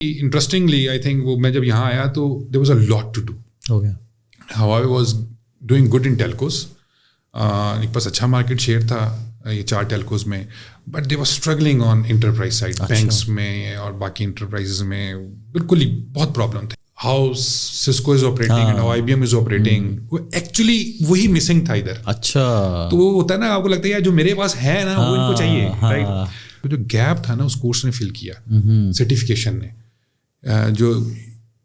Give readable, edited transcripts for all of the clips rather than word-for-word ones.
Interestingly I think وہ میں جب یہاں آیا تو there was a lot to do. Huawei was doing good in telcos. ایک پاس اچھا مارکیٹ شیئر تھا یہ 4 ٹیلکوز میں, but they was struggling on enterprise side, banks میں اور باقی انٹرپرائزز میں بالکل ہی بہت پرابلم تھے. How Cisco is operating and how IBM is operating, وہ ایکچولی وہی مسنگ تھا ادھر. اچھا, تو وہ ہوتا ہے نا, آپ کو لگتا ہے یار جو میرے پاس ہے نا وہ ان کو چاہیے, رائٹ. جو گیپ تھا نا اس کورس نے فل کیا, سرٹیفکیشن نے, جو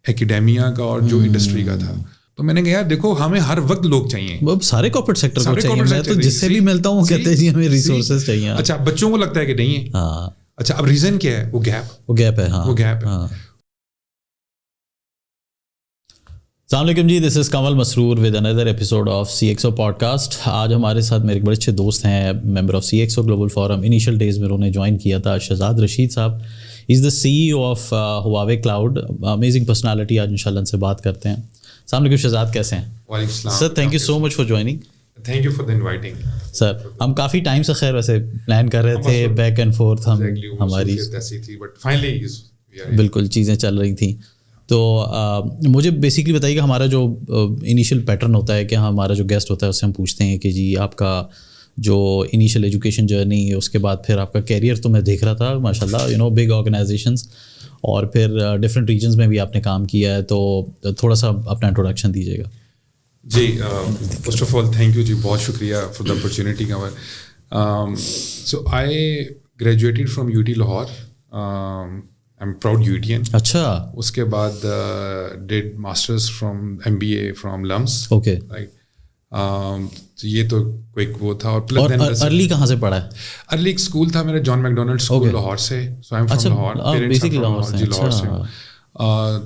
ایکیڈیمیا کا اور جو انڈسٹری کا تھا. تو میں نے کہا یار دیکھو ہمیں ہر وقت لوگ چاہیے, سارے کارپوریٹ سیکٹر کو چاہیے. میں تو جس سے بھی ملتا ہوں کہتے ہیں جی ہمیں ریسورسز چاہیے. اچھا بچوں کو لگتا ہے کہ نہیں ہے. اچھا اب ریزن کیا ہے؟ وہ گیپ ہے. السلام علیکم جی, دس is Kamal Masroor with another episode of CXO podcast. آج ہمارے ساتھ میرے بڑے اچھے دوست ہیں, member of CXO global forum. Initial days میں انہوں نے جوائن کیا تھا. شہزاد رشید صاحب is the CEO of Huawei cloud. Amazing personality. آج انشاءاللہ ان سے بات کرتے ہیں. السلام علیکم شہزاد, کیسے ہیں؟ وعلیکم السلام sir, thank you so much for joining. Thank you for the inviting. Sir ہم کافی ٹائم سے خیر ویسے پلان کر رہے تھے, بیک اینڈ فورتھ ہماری بالکل چیزیں چل رہی تھیں. تو مجھے بیسکلی بتائیے کہ ہمارا جو انیشیل پیٹرن ہوتا ہے کہ ہمارا جو گیسٹ ہوتا ہے اس سے ہم پوچھتے ہیں کہ جی آپ کا جو انیشیل ایجوکیشن جرنی ہے, اس کے بعد پھر آپ کا کیریئر تو میں دیکھ رہا تھا ماشاء اللہ بگ آرگنائزیشنز, اور پھر ڈفرینٹ ریجنز میں بھی آپ نے کام کیا ہے. تو تھوڑا سا اپنا انٹروڈکشن دیجیے گا. جی first of all thank you جی, بہت شکریہ for the opportunity. So I graduated from UT Lahore. I'm proud UTN. اچھا. اس کے بعد did masters from MBA from LUMS. Okay. یہ تو کوئی وہ تھا. اور ارلی کہاں سے پڑھا ہے؟ ارلی ایک اسکول تھا میرا جان میکڈونلڈ اسکول لاہور سے. So I am from Lahore, basically Lahore سے.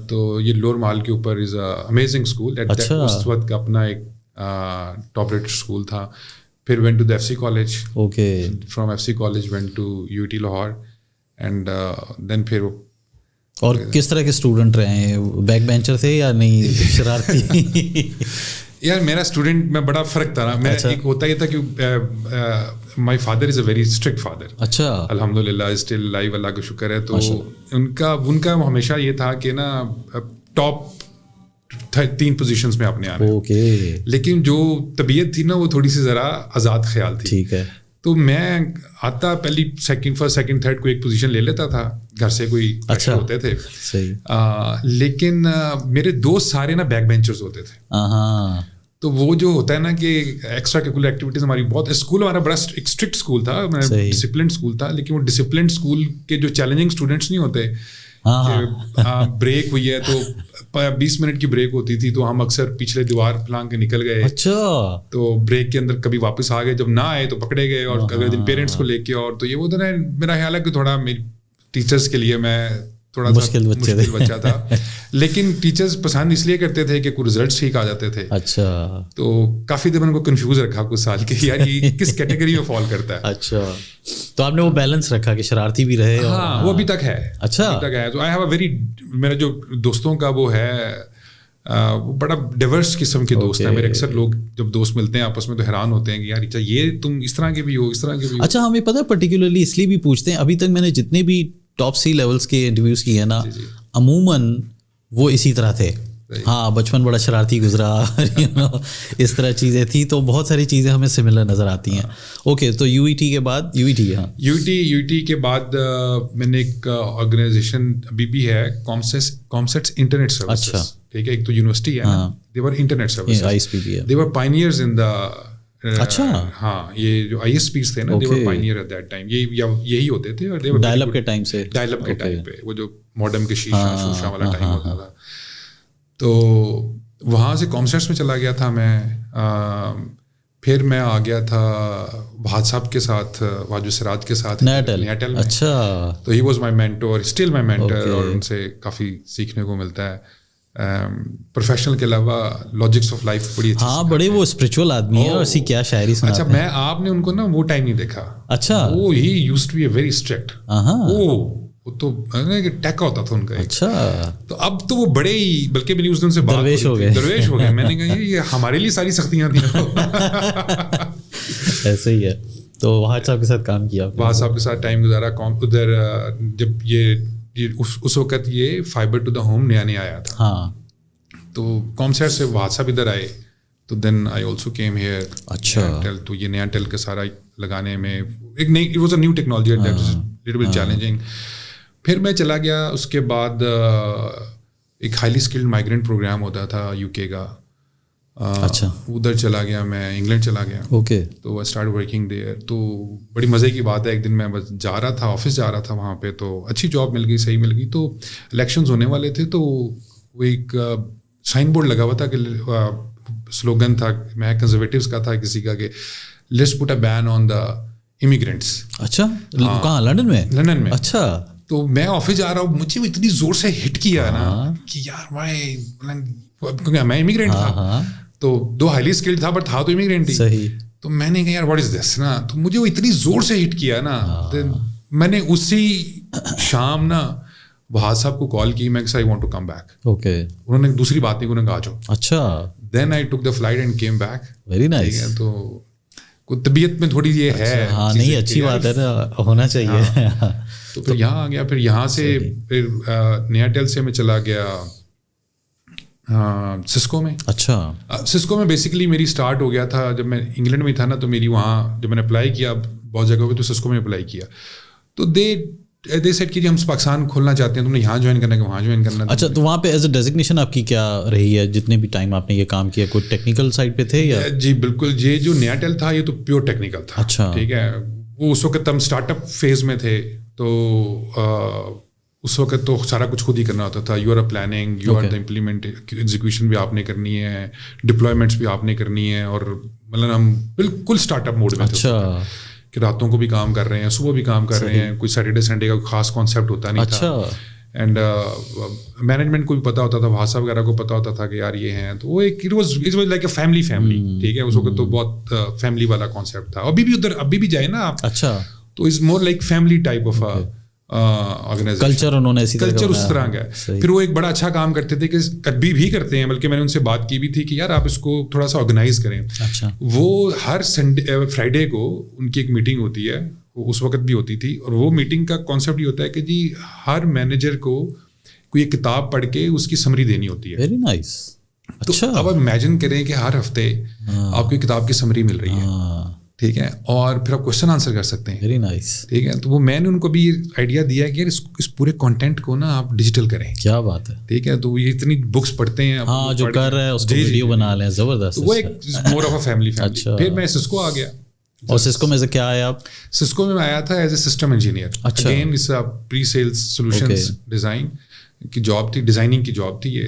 تو یہ لور مال کے اوپر از اے امیزنگ اسکول. اس وقت کا اپنا ایک ٹاپ ریٹڈ اسکول تھا. پھر went to the FC college. Okay. From FC college went to UT Lahore. And then پھر اور کس طرح کے اسٹوڈنٹ رہے ہیں؟ بیک بینچر تھے یا نہیں شرارتی؟ یار میرا اسٹوڈنٹ میں بڑا فرق تھا نا. میں ایک ہوتا یہ تھا کہ my father is a very strict father. اچھا. الحمد للہ اسٹل لائیو, اللہ کا شکر ہے. تو ان کا ہمیشہ یہ تھا کہ نا ٹاپ 3 پوزیشنس میں اپنے آنا. اوکے. لیکن جو طبیعت تھی نا وہ تھوڑی سی ذرا آزاد خیال تھی. ٹھیک ہے. تو میں آتا پہلی فرسٹ سیکنڈ تھرڈ کو ایک پوزیشن لے لیتا تھا, گھر سے کوئی پریشر ہوتے تھے. لیکن میرے دوست سارے نا بیک بینچرز ہوتے تھے. تو وہ جو ہوتا ہے نا کہ ایکسٹرا کریکولر ایکٹیویٹیز ہماری بہت. اسکول ہمارا بڑا اسٹرکٹ اسکول تھا, ڈسپلنڈ اسکول تھا. لیکن وہ ڈسپلنڈ اسکول کے جو چیلنجنگ اسٹوڈنٹس نہیں ہوتے, بریک ہوئی ہے تو 20 منٹ کی بریک ہوتی تھی تو ہم اکثر پچھلے دیوار پھلانگ کے نکل گئے. اچھا. تو بریک کے اندر کبھی واپس آ گئے, جب نہ آئے تو پکڑے گئے, اور اگلے دن پیرنٹس کو لے کے. اور تو یہ وہ نا میرا خیال ہے کہ تھوڑا میری ٹیچرس کے لیے میں تھوڑا مشکل بچہ تھا. لیکن ٹیچرز پسند اس لیے کرتے تھے کہ کوئی رزلٹس ٹھیک آ جاتے تھے. اچھا. تو کافی دیر میں ان کو کنفیوز رکھا کچھ سال کے, یار یہ کس کیٹیگری میں فال کرتا ہے. اچھا. تو آپ نے وہ بیلنس رکھا کہ شرارتی بھی رہے. ہاں وہ ابھی تک ہے. اچھا. ابھی تک ہے. تو آئی ہیو اے ویری, میرا جو دوستوں کا وہ ہے وہ بڑا ڈیورس قسم کے دوست ہیں میرے. اکثر لوگ جب دوست ملتے ہیں آپس میں تو حیران ہوتے ہیں کہ یار یہ تم اس طرح کے بھی ہو, اس طرح کے بھی ہو. اچھا. ہمیں پتہ ہے پرٹیکولرلی اس لیے بھی پوچھتے ہیں, ابھی تک میں نے جتنے بھی ٹاپ C لیولس کے انٹرویوز کیے ہیں نا, عموماً وہ اسی طرح تھے. ہاں بچپن بڑا شرارتی گزرا, اس طرح چیزیں تھیں. تو بہت ساری چیزیں ہمیں سملر نظر آتی ہیں. اوکے. تو UET کے بعد UT کے بعد میں نے ایک آرگنائزیشن ابھی بھی ہے, کامسیٹس انٹرنیٹ سروسز. اچھا. ٹھیک ہے. ایک تو یونیورسٹی ہے, دے ور انٹرنیٹ سروسز, دے ور پائنیئرز ان دا. اچھا. ہاں یہ جو ISPs تھے نا, دے ور پائنیئر ایٹ دیٹ ٹائم. یہی ہوتے تھے. اور ڈائل اپ کے ٹائم سے, ڈائل اپ کے ٹائم پہ وہ جو ماڈم کے شیشہ والا ٹائم ہوتا تھا. تو وہاں سے کامسیٹس میں چلا گیا تھا میں. پھر میں آ گیا تھا بہاد صاحب کے ساتھ, واجو سراج کے ساتھ, نیٹل میں. اچھا. تو he was my mentor, still my mentor. اور ان سے کافی سیکھنے کو ملتا ہے. پروفیشنل کے علاوہ لاجکس آف لائف بڑی اچھی. ہاں بڑے وہ اسپرچول آدمی ہیں, اور اسی کیا شاعری سناتے ہیں. اچھا. میں آپ نے ان کو نا وہ ٹائم نہیں دیکھا. اچھا. وہ ہی used to be a very strict. وہ تو ٹیکا ہوتا تھا ان کا. اچھا. تو اب تو وہ بڑے ہی, بلکہ میں نے اس دن سے درویش ہو گئے. میں نے کہا یہ ہمارے لیے ساری سختیاں تھیں. ایسے ہی ہے. تو وہاں صاحب کے ساتھ کام کیا, وہاں صاحب کے ساتھ ٹائم گزارا. ادھر جب یہ اس وقت یہ فائبر ٹو دا ہوم نیا نیا آیا تھا. ہاں. تو کامسیٹ سے واٹس ایپ ادھر آئے تو دین آئی آلسو کیم ہیئر. اچھا. تو یہ نیا ٹیل کا سارا لگانے میں ایک نئی it was a new technology little bit challenging. پھر میں چلا گیا. اس کے بعد ایک ہائیلی اسکلڈ مائیگرینٹ پروگرام ہوتا تھا یو کے کا. اچھا. ادھر چلا گیا میں, انگلینڈ چلا گیا. اوکے. تو آئی اسٹارٹ ورکنگ دیئر. تو بڑی مزے کی بات ہے, ایک دن میں بس جا رہا تھا, آفس جا رہا تھا وہاں پہ, تو اچھی جاب مل گئی, صحیح مل گئی. تو الیکشنز ہونے والے تھے, تو وہ ایک سائن بورڈ لگا ہوا تھا کہ سلوگن تھا, میں کنزرویٹیوز کا تھا کسی کا, کہ let's put a been on the immigrants. اچھا. کہاں؟ لنڈن میں؟ لنڈن میں. اچھا. تو میں آفس جا رہا ہوں, مجھے اتنی زور سے ہٹ کیا نا کہ یار میں امیگرینٹ تھا, تو 2 ہائیلی اسکلڈ تھا بٹ تھا تو امیگرینٹ ہی. صحیح. تو میں نے کہا یار واٹ از دس نا, تو مجھے وہ اتنی زور سے ہٹ کیا نا. میں نے اسی شام نا بہاد صاحب کو کال کی, میں I want to come back. Okay. انہوں نے دوسری بات نہیں, انہوں نے کہا جو. اچھا. Then I took the flight and came back. Very nice. تو طبیعت میں تھوڑی یہ ہے. ہاں نہیں, اچھی بات ہے نا, ہونا چاہیے. تو پھر یہاں آ گیا. پھر یہاں سے پھر نیا ٹیل سے میں چلا گیا سسکو میں. اچھا. سسکو میں بیسیکلی میری اسٹارٹ ہو گیا تھا جب میں انگلینڈ میں تھا نا, تو میری وہاں جب میں نے اپلائی کیا بہت جگہوں پہ, تو سسکو میں اپلائی کیا. تو دے سیٹ کہ ہم پاکستان کھولنا چاہتے ہیں, تم نے یہاں جوائن کرنا ہے کہ وہاں جوائن کرنا. اچھا. تو وہاں پہ ایز اے ڈیزگنیشن آپ کی کیا رہی ہے جتنے بھی ٹائم آپ نے یہ کام کیا؟ کوئی ٹیکنیکل سائڈ پہ تھے یا؟ جی بالکل. یہ جو نیا ٹیل تھا یہ تو پیور ٹیکنیکل تھا. اچھا. ٹھیک ہے. وہ اس وقت ہم اسٹارٹ اپ فیز میں تھے, تو اس وقت تو سارا کچھ خود ہی کرنا ہوتا تھا. You are a planning, you are the implement, execution بھی آپ نے کرنی ہے, ڈپلائمنٹس بھی آپ نے کرنی ہے, اور مطلب ہم بالکل اسٹارٹ اپ موڈ میں تھے. اچھا. کہ راتوں کو بھی کام کر رہے ہیں, صبح بھی کام کر رہے ہیں, کوئی سیٹرڈے سنڈے کا خاص کانسیپٹ ہوتا نہیں تھا. اینڈ مینجمنٹ کو بھی پتا ہوتا تھا, وہاں وغیرہ کو پتا ہوتا تھا کہ یار یہ ہیں. تو وہ ایک it was like a family. ٹھیک ہے. اس وقت تو بہت فیملی والا کانسیپٹ تھا. ابھی بھی ادھر ابھی بھی جائے نا آپ, اچھا, تو is more like family type of organization. Culture انہوں نے کلچر اس طرح کا ہے. پھر وہ ایک بڑا اچھا کام کرتے تھے, کہ ابھی بھی کرتے ہیں, بلکہ میں نے ان سے بات کی بھی تھی کہ یار آپ اس کو تھوڑا سا آرگنائز کریں. اچھا. وہ ہر سنڈے فرائیڈے کو ان کی ایک میٹنگ ہوتی ہے, اس وقت بھی ہوتی تھی, اور وہ میٹنگ کا کانسیپٹ یہ ہوتا ہے کہ جی ہر مینیجر کو کوئی ایک کتاب پڑھ کے اس کی سمری دینی ہوتی ہے. Very nice. تو اب امیجن کریں کہ ہر ہفتے آپ کو کتاب کی سمری مل رہی ہے. ٹھیک ہے. اور پھر آپ کوشچن آنسر کر سکتے ہیں. Very nice. ٹھیک ہے. تو وہ میں نے ان کو بھی آئیڈیا دیا کہ اس پورے کانٹینٹ کو نا آپ ڈیجیٹل کریں. کیا بات ہے. ٹھیک ہے. تو یہ اتنی بکس پڑھتے ہیں, ہاں جو کر رہے ہیں اس کو ویڈیو بنا لیں. زبردست. وہ ایک مور آف اے فیملی. پھر میں سسکو آ گیا. اور سسکو میں سے کیا آیا آپ؟ سسکو میں آیا تھا as a system engineer. Again اس پری سیلس سولوشنز ڈیزائن کی جاب تھی, ڈیزائننگ کی جاب تھی یہ.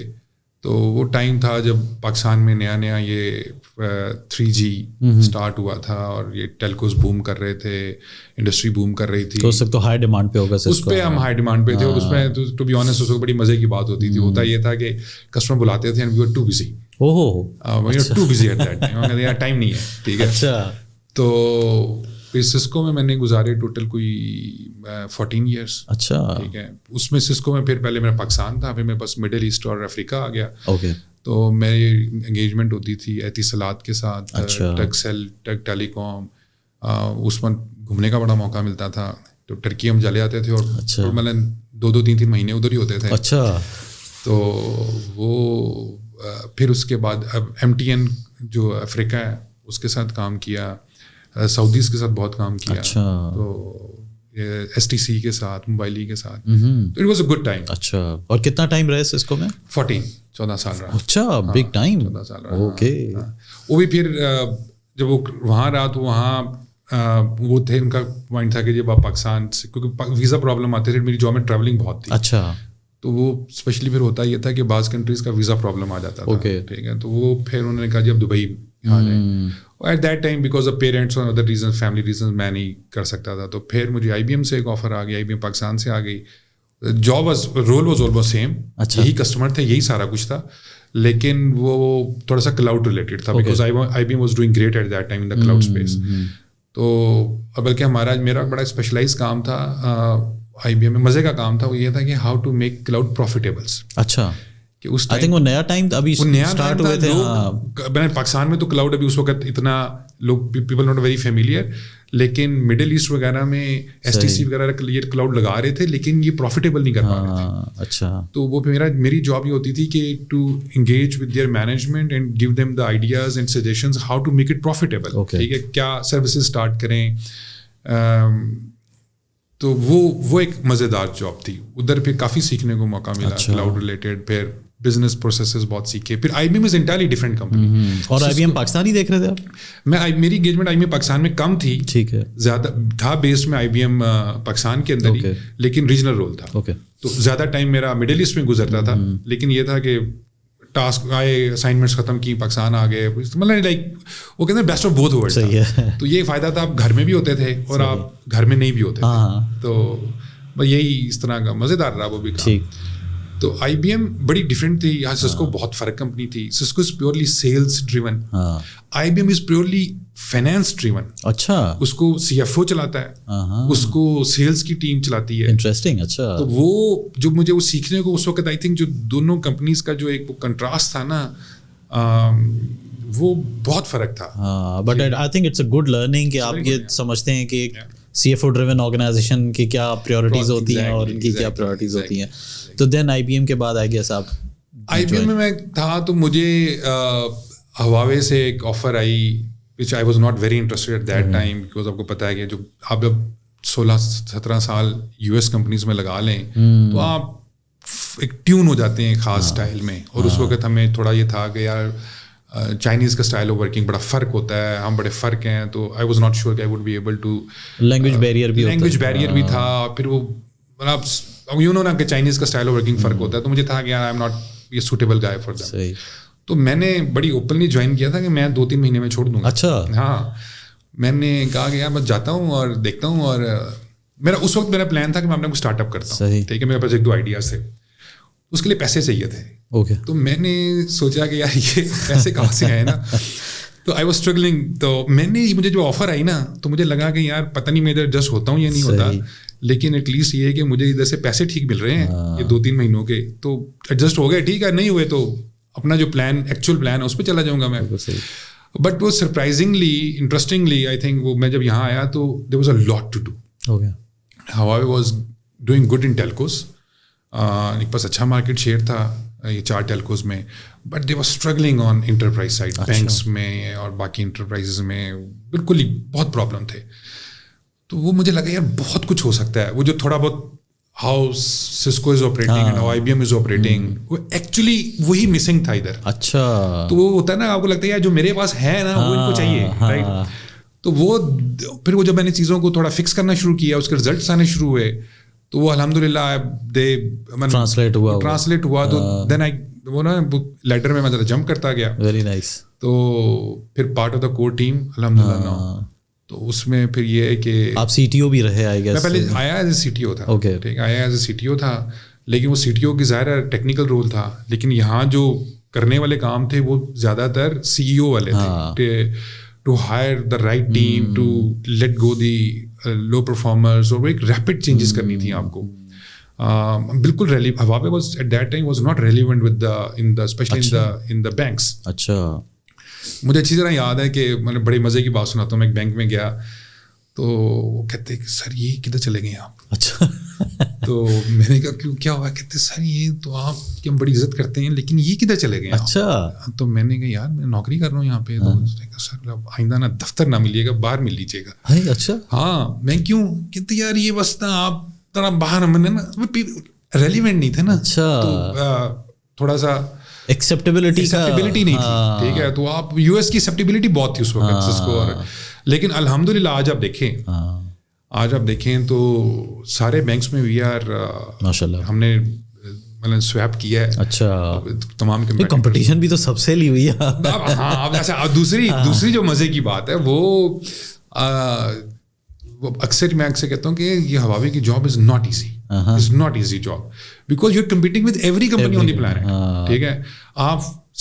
تو وہ ٹائم تھا جب پاکستان میں نیا نیا یہ 3G اسٹارٹ ہوا تھا, اور یہ ٹیلکوز بوم کر رہے تھے, انڈسٹری بوم کر رہی تھی. تو اس وقت تو ہائی ڈیمانڈ پہ ہوگا. اس پہ ہم ہائی ڈیمانڈ پہ تھے, اور اس میں ٹو بی آنیسٹ اس وقت بڑی مزے کی بات ہوتی تھی. ہوتا یہ تھا کہ کسٹمر بلاتے تھے, and we are too busy. Too busy at that time, time نہیں ہے. ٹھیک ہے. اچھا. تو سسکو میں نے گزارے ٹوٹل کوئی 14 ایئرس. اچھا. ٹھیک ہے. اس میں سسکو میں پھر پہلے میرا پاکستان تھا, پھر میرے پاس مڈل ایسٹ اور افریقہ آ گیا. اوکے. تو میری انگیجمنٹ ہوتی تھی اتصالات کے ساتھ, ٹیک سیل, ٹیک ٹیلی کام. اس میں گھومنے کا بڑا موقع ملتا تھا. تو ٹرکی ہم چلے جاتے تھے, اور مطلب 2-3 مہینے ادھر ہی ہوتے تھے. اچھا. تو وہ پھر اس کے بعد اب MTN جو افریقہ ہے اس کے ساتھ کام کیا, سعودیز کے ساتھ بہت کام کیا. اچھا. تو STC کے ساتھ, موبائلی کے ساتھ. It was a good time. اچھا. اور کتنا ٹائم رہے سسکو میں؟ 14 سال رہا. اچھا, بگ ٹائم. 14 سال رہا. اوکے. وہ بھی پھر جب وہ وہاں رہا تو وہاں وہ تھے, ان کا پوائنٹ تھا کہ جب آپ پاکستان سے, کیونکہ ویزا پرابلم آتے تھے, میری جاب میں ٹریولنگ بہت تھی. اچھا. تو وہ اسپیشلی پھر ہوتا یہ تھا کہ بعض کنٹریز کا ویزا پرابلم آ جاتا تھا. ٹھیک ہے. تو وہ پھر انہوں نے کہا جی اب دبئی آ جائیں. At that time because of parents اور ادر ریزن, فیملی ریزن, میں نہیں کر سکتا تھا. تو پھر مجھے IBM سے ایک آفر آ گیا. IBM پاکستان سے آ گئی. Job role was almost same. یہی کسٹمر تھے, یہی سارا کچھ تھا, لیکن وہ تھوڑا سا کلاؤڈ ریلیٹڈ تھا, because IBM was doing great at that time in the cloud space. تو بلکہ میرا بڑا اسپیشلائز کام تھا IBM میں, مزے کا کام تھا. وہ یہ تھا کہ ہاؤ ٹو میک کلاؤڈ پروفیٹیبلس. اچھا. کہ اس وہ نیا ٹائم ابھی اسٹارٹ ہوئے تھے. پاکستان میں تو کلاؤڈ ابھی اس وقت اتنا لوگ پیپل ناٹ ویری فیملیئر, لیکن مڈل ایسٹ وغیرہ میں STC وغیرہ یہ کلاؤڈ لگا رہے تھے لیکن یہ پروفیٹیبل نہیں کر پا رہے تھے. اچھا. تو وہ میری جاب یہ ہوتی تھی کہ to engage with their management and give them the ideas and suggestions how to make it profitable. ٹھیک ہے, کیا سروسز اسٹارٹ کریں. تو وہ ایک مزیدار جاب تھی. ادھر پہ کافی سیکھنے کو موقع ملا کلاؤڈ ریلیٹڈ. پھر بزنس پروسیسز بہت سیکھے. پھر IBM is entirely different company. اور IBM پاکستان ہی دیکھ رہے تھے آپ؟ میری انگیجمنٹ IBM پاکستان میں کم تھی. ٹھیک ہے. زیادہ تھا بیسڈ میں IBM پاکستان کے اندر ہی, لیکن ریجنل رول تھا. تو زیادہ ٹائم میرا مڈل ایسٹ میں گزرتا تھا. لیکن یہ تھا کہ ٹاسک آئے, اسائنمنٹس ختم کی, پاکستان آ گئے, مطلب لائک وہ کہتے ہیں بیسٹ آف بوتھ ورلڈ. تو یہ فائدہ تھا, آپ گھر میں بھی ہوتے تھے اور آپ گھر میں نہیں بھی ہوتے تھے. تو یہی اس طرح کا مزیدار رہا وہ بھی کام. تو IBM بڑی ڈفرینٹ تھی. یہاں سسکو بہت فرق کمپنی تھی. Cisco is purely sales driven, IBM is purely finance driven. اچھا. اس کو CFO چلاتا ہے, اس کو سیلس کی ٹیم چلاتی ہے. انٹرسٹنگ. اچھا. تو وہ جو مجھے وہ سیکھنے کو اس وقت آئی تھنک جو دونوں کمپنیز کا جو ایک کنٹراسٹ تھا نا, وہ بہت فرق تھا. But I think it's a good learning کہ آپ یہ سمجھتے ہیں کہ CFO ڈریون آرگنائزیشن کی کیا پریورٹیز ہوتی ہیں اور ان کی کیا پریورٹیز ہوتی ہیں. تو دین IBM کے بعد آئی گیس آپ IBM میں تھا تو مجھے ہواوے سے ایک offer I which I was not very interested at that time because آپ کو پتہ ہے کہ جو آپ جب 16-17 سال US کمپنیز میں لگا لیں تو آپ ایک ٹیون ہو جاتے ہیں خاص اسٹائل میں. اور اس وقت ہمیں تھوڑا یہ تھا کہ یار چائنیز کا اسٹائل آف ورکنگ بڑا فرق ہوتا ہے, ہم بڑے فرق ہیں. تو I was not sure کہ I would be able to language barrier بھی تھا. پھر وہ یوں نا کہ چائنیز کا اسٹائل آف ورکنگ فرق ہوتا ہے. تو مجھے تھا کہ یار آئی ایم ناٹ یہ سوٹیبل گائے فار دیٹ. تو میں نے بڑی اوپنلی جوائن کیا تھا کہ میں 2-3 مہینے میں چھوڑ دوں گا. اچھا. ہاں, میں نے کہا کہ یار میں جاتا ہوں اور دیکھتا ہوں. اور میرا اس وقت میرا پلان تھا کہ میں اپنا کچھ اسٹارٹ اپ کرتا ہوں. ٹھیک ہے, میرے پاس 1-2 آئیڈیاز تھے. اس کے لیے پیسے چاہیے تھے. تو میں نے سوچا کہ یار یہ پیسے کہاں سے آئے نا. تو آئی واز اسٹرگلنگ. تو میں نے مجھے جو آفر آئی نا تو مجھے لگا کہ یار پتہ نہیں میں ادھر ایڈجسٹ ہوتا ہوں یا نہیں ہوتا, لیکن ایٹ لیسٹ یہ ہے کہ مجھے ادھر سے پیسے ٹھیک مل رہے ہیں یہ 2-3 مہینوں کے. تو ایڈجسٹ ہو گئے, ٹھیک ہے, نہیں ہوئے تو اپنا جو پلان ایکچوئل پلان ہے اس پہ چلا جاؤں گا میں. بٹ وہ سرپرائزنگلی انٹرسٹنگلی آئی تھنک وہ میں جب یہاں آیا تو there was a lot to do. Huawei was doing good in telcos. ایک پاس اچھا مارکیٹ شیئر تھا یہ 4 ٹیلکوز میں, but they was struggling on enterprise side. Banks میں اور باقی انٹرپرائزز میں بالکل ہی بہت پرابلم تھے. تو وہ مجھے لگا یار بہت کچھ ہو سکتا ہے. وہ جو تھوڑا بہت how Cisco is operating and how IBM is operating, وہ ایکچولی وہی مسنگ تھا ادھر. اچھا. تو وہ ہوتا ہے نا, آپ کو لگتا ہے یار جو میرے پاس ہے نا وہ ان کو چاہیے, رائٹ. تو وہ پھر وہ جب میں نے چیزوں کو تھوڑا فکس کرنا شروع کیا, اس کے رزلٹس آنے شروع ہوئے, تو وہ الحمد للہ ٹرانسلیٹ ہوا. تو دین آئی وہ نا لیٹر میں ذرا جمپ کرتا گیا. Very nice. تو پھر part of the core team الحمد للہ. تو اس میں پھر یہ ہے کہ آپ CTO بھی رہے آئی گیس. میں پہلے آیا ایز اے CTO تھا. ٹھیک, آیا ایز اے CTO تھا, لیکن وہ CTO کی ظاہر ہے ٹیکنیکل رول تھا, لیکن یہاں جو کرنے والے کام تھے وہ زیادہ تر CEO والے تھے. To hire the right team, to let go the low performers, اور وہ ایک ریپڈ چینجز کرنی تھی آپ کو. بالکل Huawei was at that time was not relevant with the especially in the banks. اچھا. مجھے اچھی طرح یاد ہے کہ میں نے بڑے مزے کی بات سناتا ہوں. میں ایک بینک میں گیا تو وہ کہتے کہ سر یہ کدھر چلے گئے آپ. اچھا. تو میں نے کہا کیوں کیا ہوا؟ کہتے سر یہ تو آپ کی ہم بڑی عزت کرتے ہیں لیکن یہ کدھر چلے گئے. اچھا. تو میں نے کہا یار میں نوکری کر رہا ہوں یہاں پہ. تو سر آئندہ نا دفتر نہ ملیے گا, باہر مل لیجیے گا. اچھا. ہاں. میں کیوں؟ کہتے یار یہ بس نا آپ ذرا باہر, ہم نے نا ریلیونٹ نہیں تھے نا. اچھا. تھوڑا سا ایکسیپٹیبلٹی نہیں تھی. ٹھیک ہے. تو آپ US کی ایکسیپٹیبلٹی بہت تھی اس وقت سسکو. اور لیکن الحمد للہ آج آپ دیکھیں تو سارے بینکس میں وی آر ماشاء اللہ ہم نے مطلب سویپ کیا ہے. اچھا. تمام کمپٹیشن بھی تو سب سے لی ہوئی ہے. ہاں. ایسا دوسری جو مزے کی بات ہے وہ اکثر میں کہتا ہوں کہ یہ ہواوے کی job is not easy. Is not easy job because you are competing with every company on the planet. ٹھیک ہے. آپ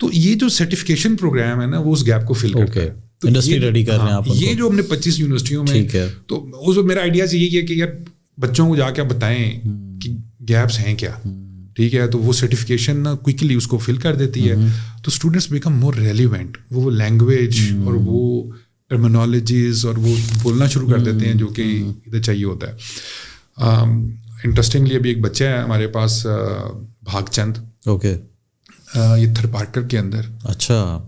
تو یہ جو سرٹیفکیشن پروگرام ہے نا وہ اس گیپ کو فل کرتا ہے. انڈسٹری ریڈی کر رہے ہیں آپ. یہ جو ہم نے 25 یونیورسٹیوں میں, تو میرا آئیڈیا یہی ہے کہ یار بچوں کو جا کے بتائیں کہ گیپس ہیں کیا, ٹھیک ہے. تو وہ سرٹیفکیشن نا کوئکلی اس کو فل کر دیتی ہے, تو اسٹوڈنٹس بیکم مور ریلیونٹ. وہ لینگویج اور وہ ٹرمینالوجیز اور وہ بولنا شروع کر دیتے ہیں جو کہ ادھر چاہیے ہوتا ہے. انٹرسٹنگلی ابھی ایک بچہ ہے ہمارے پاس, بھاگ چند, اوکے, یہ تھرپارکر کے اندر, اچھا,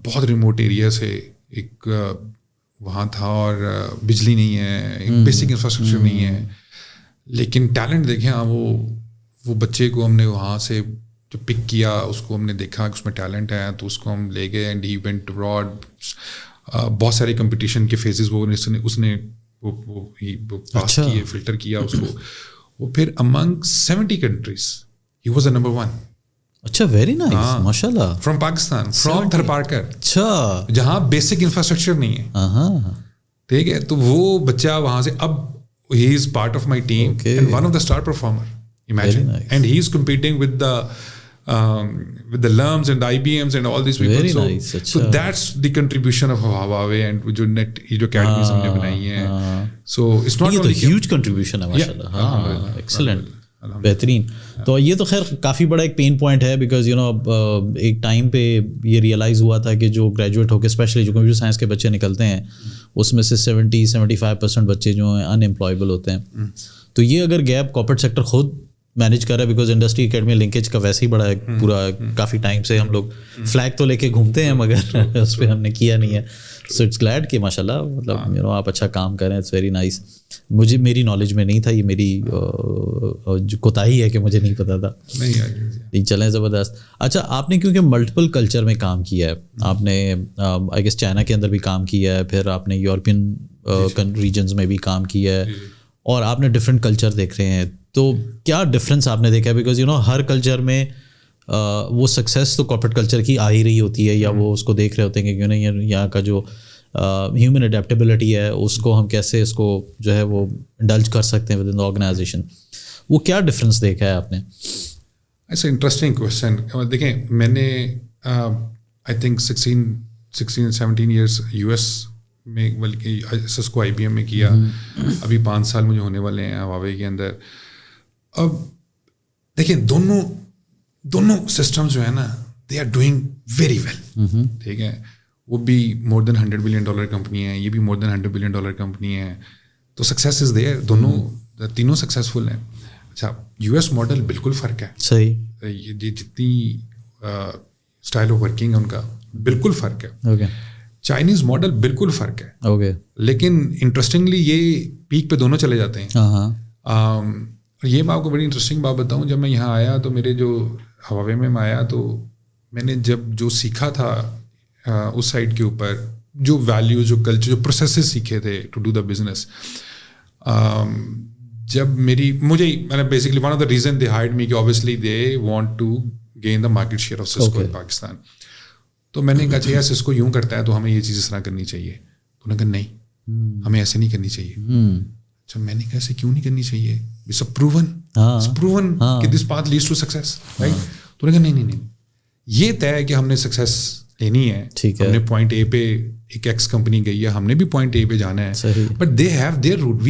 بہت ریموٹ ایریا سے ایک وہاں تھا, اور بجلی نہیں ہے, ایک بیسک انفراسٹرکچر نہیں ہے, لیکن ٹیلنٹ دیکھیں. وہ بچے کو ہم نے وہاں سے جو پک کیا, اس کو ہم نے دیکھا کہ اس میں ٹیلنٹ ہے, تو اس کو ہم لے گئے اینڈ ہی وینٹ ابراڈ. بہت سارے کمپٹیشن کے فیزز وہ اس نے پاس کیے, فلٹر کیا اس کو. وہ پھر امنگ 70 کنٹریز ہی واز نمبر 1. اچھا, ویری نائس, ماشاء اللہ. From Pakistan, from Tharparkar. اچھا, جہاں بیسک انفراسٹرکچر نہیں ہے, ٹھیک ہے. تو وہ بچہ وہاں سے, اب ہی is part of my team and one of the star performer, imagine. And he is competing with the LUMs and IBMs and all these people. Very nice. So that's the contribution of Huawei and جو academies ہم نے بنائی ہیں. So it's not only huge contribution ہے ماشاءاللہ. ہاں, excellent, بہترین. تو یہ تو خیر کافی بڑا ایک پین پوائنٹ ہے, بیکاز یو نو ایک ٹائم پہ یہ ریئلائز ہوا تھا کہ جو گریجویٹ ہو کے اسپیشلی جو کمپیوٹر سائنس کے بچے نکلتے ہیں, اس میں سے 70-75% بچے جو ہیں ان امپلائیبل ہوتے ہیں. تو یہ اگر گیپ کارپوریٹ سیکٹر خود مینیج کر رہا ہے, بیکاز انڈسٹری اکیڈمی لنکیج کا ویسے ہی بڑا ہے پورا, کافی ٹائم سے ہم لوگ فلیگ تو لے کے گھومتے ہیں مگر اس پہ ہم نے کیا نہیں ہے. سو اٹس گلیڈ کہ ماشاء اللہ, مطلب یو نو آپ اچھا کام کریں, اٹس ویری نائس. میری نالج میں نہیں تھا, یہ میری جو کوتاہی ہے کہ مجھے نہیں پتا تھا. نہیں, چلیں زبردست. اچھا, آپ نے کیونکہ ملٹیپل کلچر میں کام کیا ہے, آپ نے آئی گیس چائنا کے اندر بھی کام کیا ہے, پھر آپ نے یورپین ریجنز میں بھی کام کیا ہے, اور آپ نے ڈفرینٹ کلچر دیکھ رہے ہیں. تو کیا ڈفرینس آپ نے دیکھا ہے, بیکاز یو نو ہر کلچر میں وہ سکسیس تو کارپوریٹ کلچر کی آ ہی رہی ہوتی ہے, یا وہ اس کو دیکھ رہے ہوتے ہیں کہ کیوں نہیں یہاں کا جو ہیومن اڈیپٹیبلٹی ہے اس کو ہم کیسے اس کو جو ہے وہ انڈلج کر سکتے ہیں ود ان دا آرگنائزیشن. وہ کیا ڈفرینس دیکھا ہے آپ نے؟ ایسا انٹرسٹنگ کویشچن. دیکھیں, میں نے I think 16-17 years U S میں, بلکہ سسکو IBM میں کیا. ابھی 5 سال مجھے ہونے والے ہیں ہواوے کے اندر. اب دیکھیں دونوں سسٹمز جو ہے نا, they are doing very well, ٹھیک ہے. وہ بھی مور دین $100 بلین کمپنی ہے, یہ بھی مور دین $100 بلین کمپنی ہے. تو سکسیس از دیئر, تینوں سکسیزفل ہیں. اچھا, US ماڈل بالکل فرق ہے. صحیح, یہ جتنی اسٹائل آف ورکنگ ہے ان کا بالکل فرق ہے. چائنیز ماڈل بالکل فرق ہے. لیکن انٹرسٹنگلی یہ پیک پہ دونوں چلے جاتے ہیں. یہ میں آپ کو بڑی انٹرسٹنگ بات بتاؤں, جب میں یہاں آیا تو میرے جو ہواوے میں آیا تو میں نے جب جو سیکھا تھا اس سائڈ کے اوپر, جو ویلیوز, جو کلچر, جو پروسیسز سیکھے تھے ٹو ڈو دا بزنس, جب میں نے basically one of the reason they hired me کہ obviously they want to gain the market share of Cisco in Pakistan. تو میں نے کہا چاہیے سسکو یوں کرتا ہے تو ہمیں یہ چیز اس طرح کرنی چاہیے. تو انہوں نے کہا نہیں, ہمیں ایسے نہیں کرنی چاہیے. اچھا, میں نے کہا ایسے کیوں نہیں کرنی چاہیے, اٹس پروون کہ this path leads to success, right. تو انہوں نے کہا نہیں, یہ طے ہے کہ ہم نے سکسیس لینی ہے. ہم نے پوائنٹ اے پہ, ایک ایکس کمپنی گئی ہے, ہم نے بھی پوائنٹ اے پہ جانا ہے, but they have their route.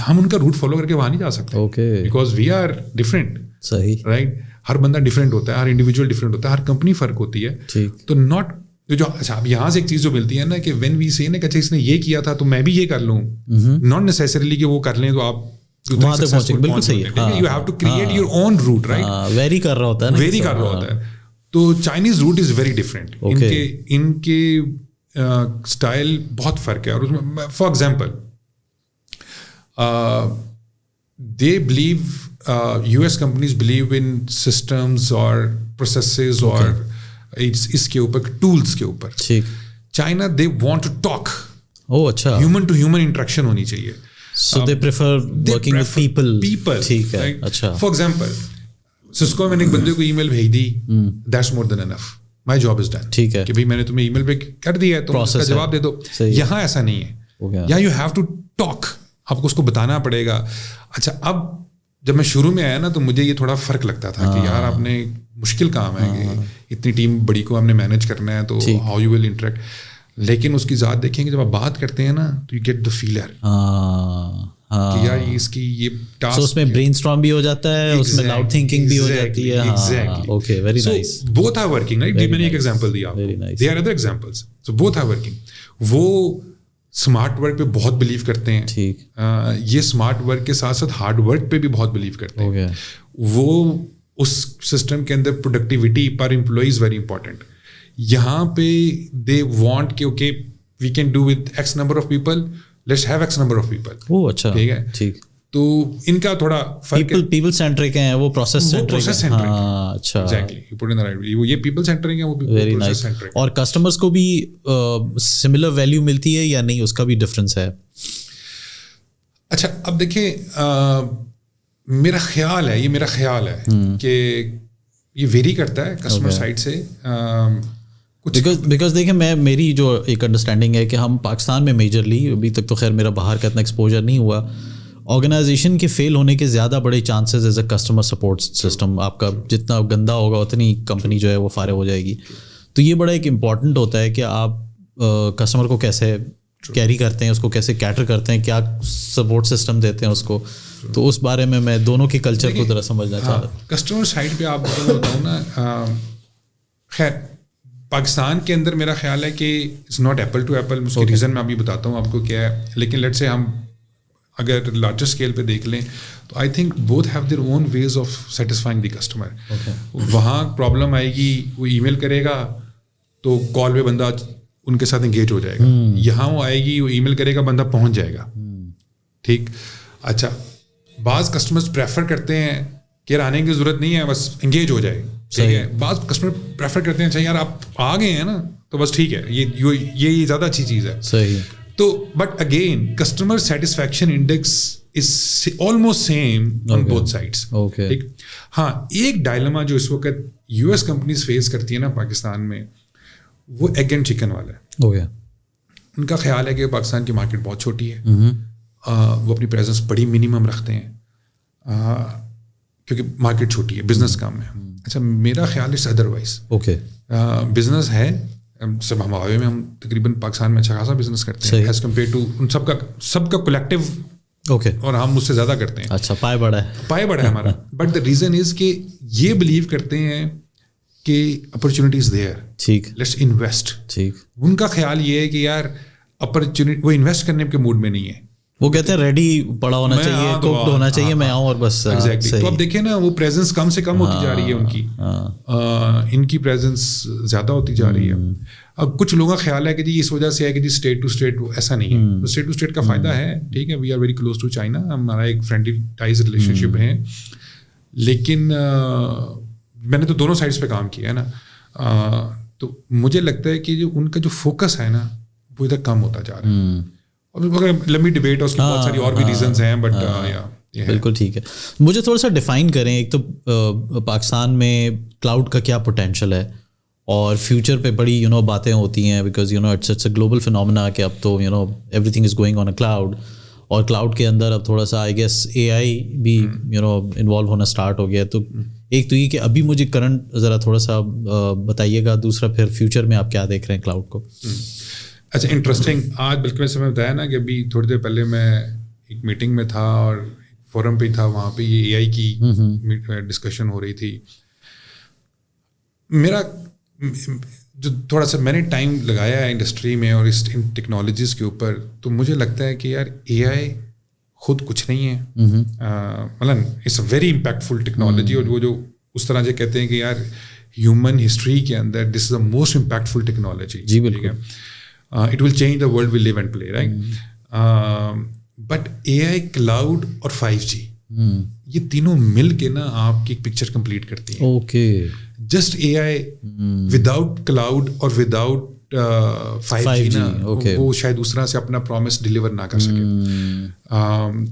ہم ان کا روٹ فالو کر کے وہاں نہیں جا سکتے, بیکاز وی آر ڈفرینٹ. صحیح, رائٹ. ہر بندہ ڈفرینٹ ہوتا ہے, ہر انڈیویجول ڈفرینٹ ہوتا ہے, ہر کمپنی فرق ہوتی ہے. تو ناٹ جو اچھا, اب یہاں سے ایک چیز جو ملتی ہے نا کہ وین وی سے نا کہ اچھا اس نے یہ کیا تھا تو میں بھی یہ کر لوں, ناٹ نیسیسریلی کہ وہ کر لیں تو آپ بالکل صحیح. You have to create your own route, right. Vary کر رہا ہوتا ہے. تو Chinese route is very different. ان کے اسٹائل بہت فرق ہے. اور اس میں for example they believe, US companies believe in systems اور processes اور اس کے اوپر ٹولس کے اوپر. China they want to talk. اچھا, human to human interaction ہونی چاہیے. So they prefer working with people. ٹھیک ہے. اچھا, for example سسکو میں نے ایک بندے کو ای میل بھیج دی, that's more than enough, my job is done. ٹھیک ہے کہ بھائی میں نے تمہیں ای میل پہ کر دیا ہے تو اس کا جواب دے دو. یہاں ایسا نہیں ہے, یہاں you have to talk, آپ کو اس کو بتانا پڑے گا. اچھا, اب جب میں شروع میں آیا نا تو مجھے یہ تھوڑا فرق لگتا تھا کہ یار آپ نے مشکل کام ہے کہ اتنی ٹیم بڑی کو ہم نے مینیج کرنا ہے تو ہاؤ یو ول انٹریکٹ. لیکن اس کی ذات دیکھیں گے جب آپ بات کرتے ہیں نا تو یو گیٹ دا فیلر کہ یار اس کی یہ ٹاسک, اس میں برین اسٹارم بھی ہو جاتا ہے, اس میں لاؤڈ تھنکنگ بھی ہو جاتی ہے. Okay, very nice. Both are working, right. میں نے ایک ایگزامپل دیا, they are other examples. So both are working. وہ اسمارٹ ورک پہ بہت بلیو کرتے ہیں, ٹھیک. یہ اسمارٹ ورک کے ساتھ ساتھ ہارڈ ورک پہ بھی بہت بلیو کرتے ہیں. وہ اس سسٹم کے اندر پروڈکٹیوٹی پر امپلائیز ویری امپورٹنٹ. یہاں پہ دے وانٹ کہ okay we can do with X number of people, let's have X number of people. اچھا, ٹھیک ہے, ٹھیک. تو ان کا تھوڑا پیپل سینٹرک ہیں, وہ پروسیس سینٹرک. اچھا, ایگزیکٹلی, وہ یہ پیپل سینٹرک ہیں, وہ ویری نائس. اور کسٹمرز کو بھی سملر ویلیو ملتی ہے یا نہیں, اس کا بھی ڈفرینس ہے؟ اچھا, اب دیکھیں, میرا خیال ہے کہ یہ ویری کرتا ہے کسٹمر سائڈ سے. بیکاز دیکھیں, میری جو ایک انڈرسٹینڈنگ ہے کہ ہم پاکستان میں میجرلی, ابھی تک تو خیر میرا باہر کا اتنا ایکسپوجر نہیں ہوا, آرگنائزیشن کے فیل ہونے کے زیادہ بڑے chances as a customer support system. آپ کا جتنا گندا ہوگا اتنی کمپنی جو ہے وہ فارغ ہو جائے گی. تو یہ بڑا ایک امپورٹنٹ ہوتا ہے کہ آپ کسٹمر کو کیسے کیری کرتے ہیں, اس کو کیسے کیٹر کرتے ہیں, کیا سپورٹ سسٹم دیتے ہیں اس کو. تو اس بارے میں دونوں کے کلچر کو ذرا سمجھنا چاہ رہا ہوں. کسٹمر سائڈ پہ آپ کو بتاؤں نا, خیر پاکستان کے اندر میرا خیال ہے کہ it's not apple to apple. اس کے ریزن میں ابھی بتاتا ہوں آپ کو کیا ہے. لیکن لیٹ سے ہم اگر لارجر اسکیل پہ دیکھ لیں تو I think both have their own ways of satisfying the customer. وہاں پرابلم آئے گی, وہ ای میل کرے گا تو کال پہ بندہ ان کے ساتھ انگیج ہو جائے گا. یہاں وہ آئے گی, وہ ای میل کرے گا, بندہ پہنچ جائے گا. ٹھیک. اچھا, بعض کسٹمرز پریفر کرتے ہیں کہ یار آنے کی ضرورت نہیں ہے, بس انگیج ہو جائے. ٹھیک ہے. بعض کسٹمر پریفر کرتے ہیں اچھا یار آپ آ گئے ہیں نا تو بس ٹھیک ہے, یہ زیادہ اچھی چیز ہے. صحیح. تو but again customer satisfaction index is almost same on both sides. ٹھیک. ہاں, ایک ڈائلما جو اس وقت یو ایس کمپنیز فیس کرتی ہیں نا پاکستان میں, وہ ایگ اینڈ چکن والا ہے. ان کا خیال ہے کہ پاکستان کی مارکیٹ بہت چھوٹی ہے, وہ اپنی پریزنس بڑی منیمم رکھتے ہیں کیونکہ مارکیٹ چھوٹی ہے, بزنس کام ہے. اچھا, میرا خیال ہے ادروائز. اوکے, بزنس ہے سب ہمارے میں, ہم تقریباً پاکستان میں اچھا خاصا بزنس کرتے ہیں ایز کمپیئر ٹو ان سب کا کولیکٹیو. اوکے, اور ہم اس سے زیادہ کرتے ہیں. اچھا, پائے بڑا ہے ہمارا. بٹ دا ریزن از کہ یہ بلیو کرتے ہیں کہ اپرچونیٹیز دیئر, ٹھیک, لیٹس انویسٹ. ٹھیک. ان کا خیال یہ ہے کہ یار اپرچونیٹی, وہ انویسٹ کرنے کے موڈ میں نہیں ہے. وہ کہتے ہیں ریڈی پڑا ہونا چاہیے, کوکڈ ہونا چاہیے, میں آؤں اور بس. ایگزیکٹلی. تو اب دیکھیں نا, وہ پریزنس کم سے کم ہوتی جا رہی ہے ان کی, ان کی پریزنس زیادہ ہوتی جا رہی ہے. اب کچھ لوگوں کا خیال ہے کہ جی اس وجہ سے ہے کہ جی اسٹیٹ ٹو اسٹیٹ, ایسا نہیں ہے. اسٹیٹ ٹو اسٹیٹ کا فائدہ ہے, ٹھیک ہے, we are very close to China, ہمارا ایک فرینڈلی ٹائز ریلیشن شپ ہے. لیکن میں نے تو دونوں سائڈس پہ کام کیا ہے نا, تو مجھے لگتا ہے کہ جو ان کا جو فوکس ہے نا وہ ادھر کم ہوتا جا رہا ہے. اور لمبی ڈبیٹ ہے اس کی, بہت ساری اور بھی ریزنز ہیں, بٹ بالکل ٹھیک ہے. مجھے تھوڑا سا ڈیفائن کریں, ایک تو پاکستان میں کلاؤڈ کا کیا پوٹینشیل ہے, اور فیوچر پہ بڑی باتیں ہوتی ہیں, because it's a global phenomena کہ اب تو everything is going on a cloud, اور کلاؤڈ کے اندر اب تھوڑا سا آئی گیس اے آئی بھی انوالو ہونا اسٹارٹ ہو گیا. تو ایک تو یہ کہ ابھی مجھے کرنٹ ذرا تھوڑا سا بتائیے گا, دوسرا پھر فیوچر میں آپ کیا دیکھ رہے ہیں کلاؤڈ کو. اچھا, انٹرسٹنگ. آج بلکہ میں سمجھ بتایا نا کہ ابھی تھوڑی دیر پہلے میں ایک میٹنگ میں تھا اور فورم پہ تھا, وہاں پہ یہ اے آئی کی ڈسکشن ہو رہی تھی. میرا جو تھوڑا سا میں نے ٹائم لگایا ہے انڈسٹری میں اور اس ٹیکنالوجیز کے اوپر, تو مجھے لگتا ہے کہ یار اے آئی خود کچھ نہیں ہے, مطلب it's a very impactful technology. اور وہ جو اس طرح سے کہتے ہیں کہ یار ہیومن ہسٹری کے اندر دس از دا موسٹ امپیکٹفل ٹیکنالوجی. جی بالکل. It will change the world we live and play, right? But AI, cloud اور 5G, یہ تینوں مل کے نا آپ کی ایک پکچر کمپلیٹ کرتی ہیں. Okay. Just AI without cloud اور وداؤٹ 5G نا, وہ شاید اس طرح سے اپنا پرومس ڈیلیور نہ کر سکے.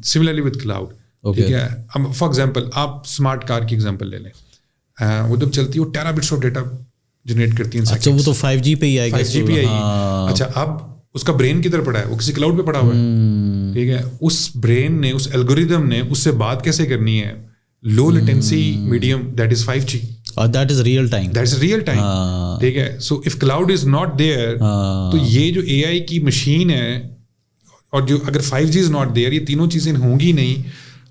سملرلی ود کلاؤڈ, ٹھیک ہے. فار ایگزامپل آپ اسمارٹ کار کی ایگزامپل لے لیں, وہ جب چلتی ہے وہ tera bits of data generate کرتی ہیں. اچھا, وہ تو 5G پہ ہی آئے گا. 5G پہ آئی. اچھا, اب اس کا برین کدھر پڑا ہے, وہ کسی کلاؤڈ پہ پڑا ہوا ہے, ٹھیک ہے. اس برین نے, اس الگوریدم نے اس سے بات کیسے کرنی ہے, low latency medium, that is 5G. That is real time. That is real time. ٹھیک ہے. So if cloud is not there, تو یہ جو AI کی مشین ہے اور جو اگر 5G is not there, یہ تینوں چیزیں ہوں گی نہیں,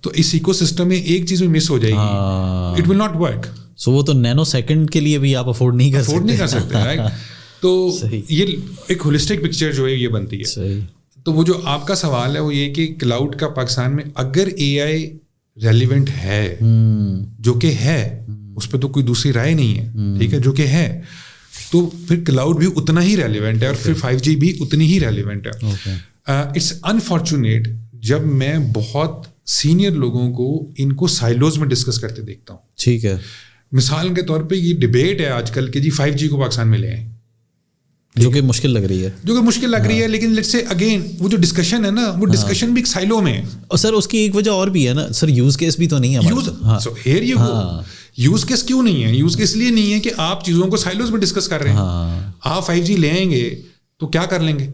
تو اس ایکو سسٹم میں ایک چیز میں مس ہو جائے گی. It will not work. So وہ تو نینو سیکنڈ کے لیے بھی آپ افورڈ نہیں کر سکتے. رائٹ. تو یہ ایک ہولسٹک پکچر جو ہے یہ بنتی ہے. تو وہ جو آپ کا سوال ہے وہ یہ کہ کلاؤڈ کا پاکستان میں اگر AI ریلیونٹ ہے, جو کہ ہے, اس پہ تو کوئی دوسری رائے نہیں ہے, ٹھیک ہے, جو کہ ہے, تو پھر کلاؤڈ بھی اتنا ہی ریلیونٹ ہے اور پھر 5G بھی اتنی ہی ریلیونٹ ہے. اٹس انفارچونیٹ جب میں بہت سینئر لوگوں کو ان کو سائلوز میں ڈسکس کرتے دیکھتا ہوں. ٹھیک ہے. مثال کے طور پہ یہ ڈبیٹ ہے آج کل کہ جی 5G کو پاکستان میں لے آئیں, جو کہ مشکل لگ رہی ہے, لیکن لیٹس سے اگین وہ جو ڈسکشن ہے نا, وہ ڈسکشن بھی ایک سائلو میں ہے. اور سر اس کی ایک وجہ اور بھی ہے نا سر, یوز کیس بھی تو نہیں ہے. یوز کیس کیوں نہیں ہے؟ یوز کیس لیے نہیں ہے کہ آپ چیزوں کو سائلوز میں ڈسکس کر رہے ہیں. آپ 5G لے آئیں گے تو کیا کر لیں گے,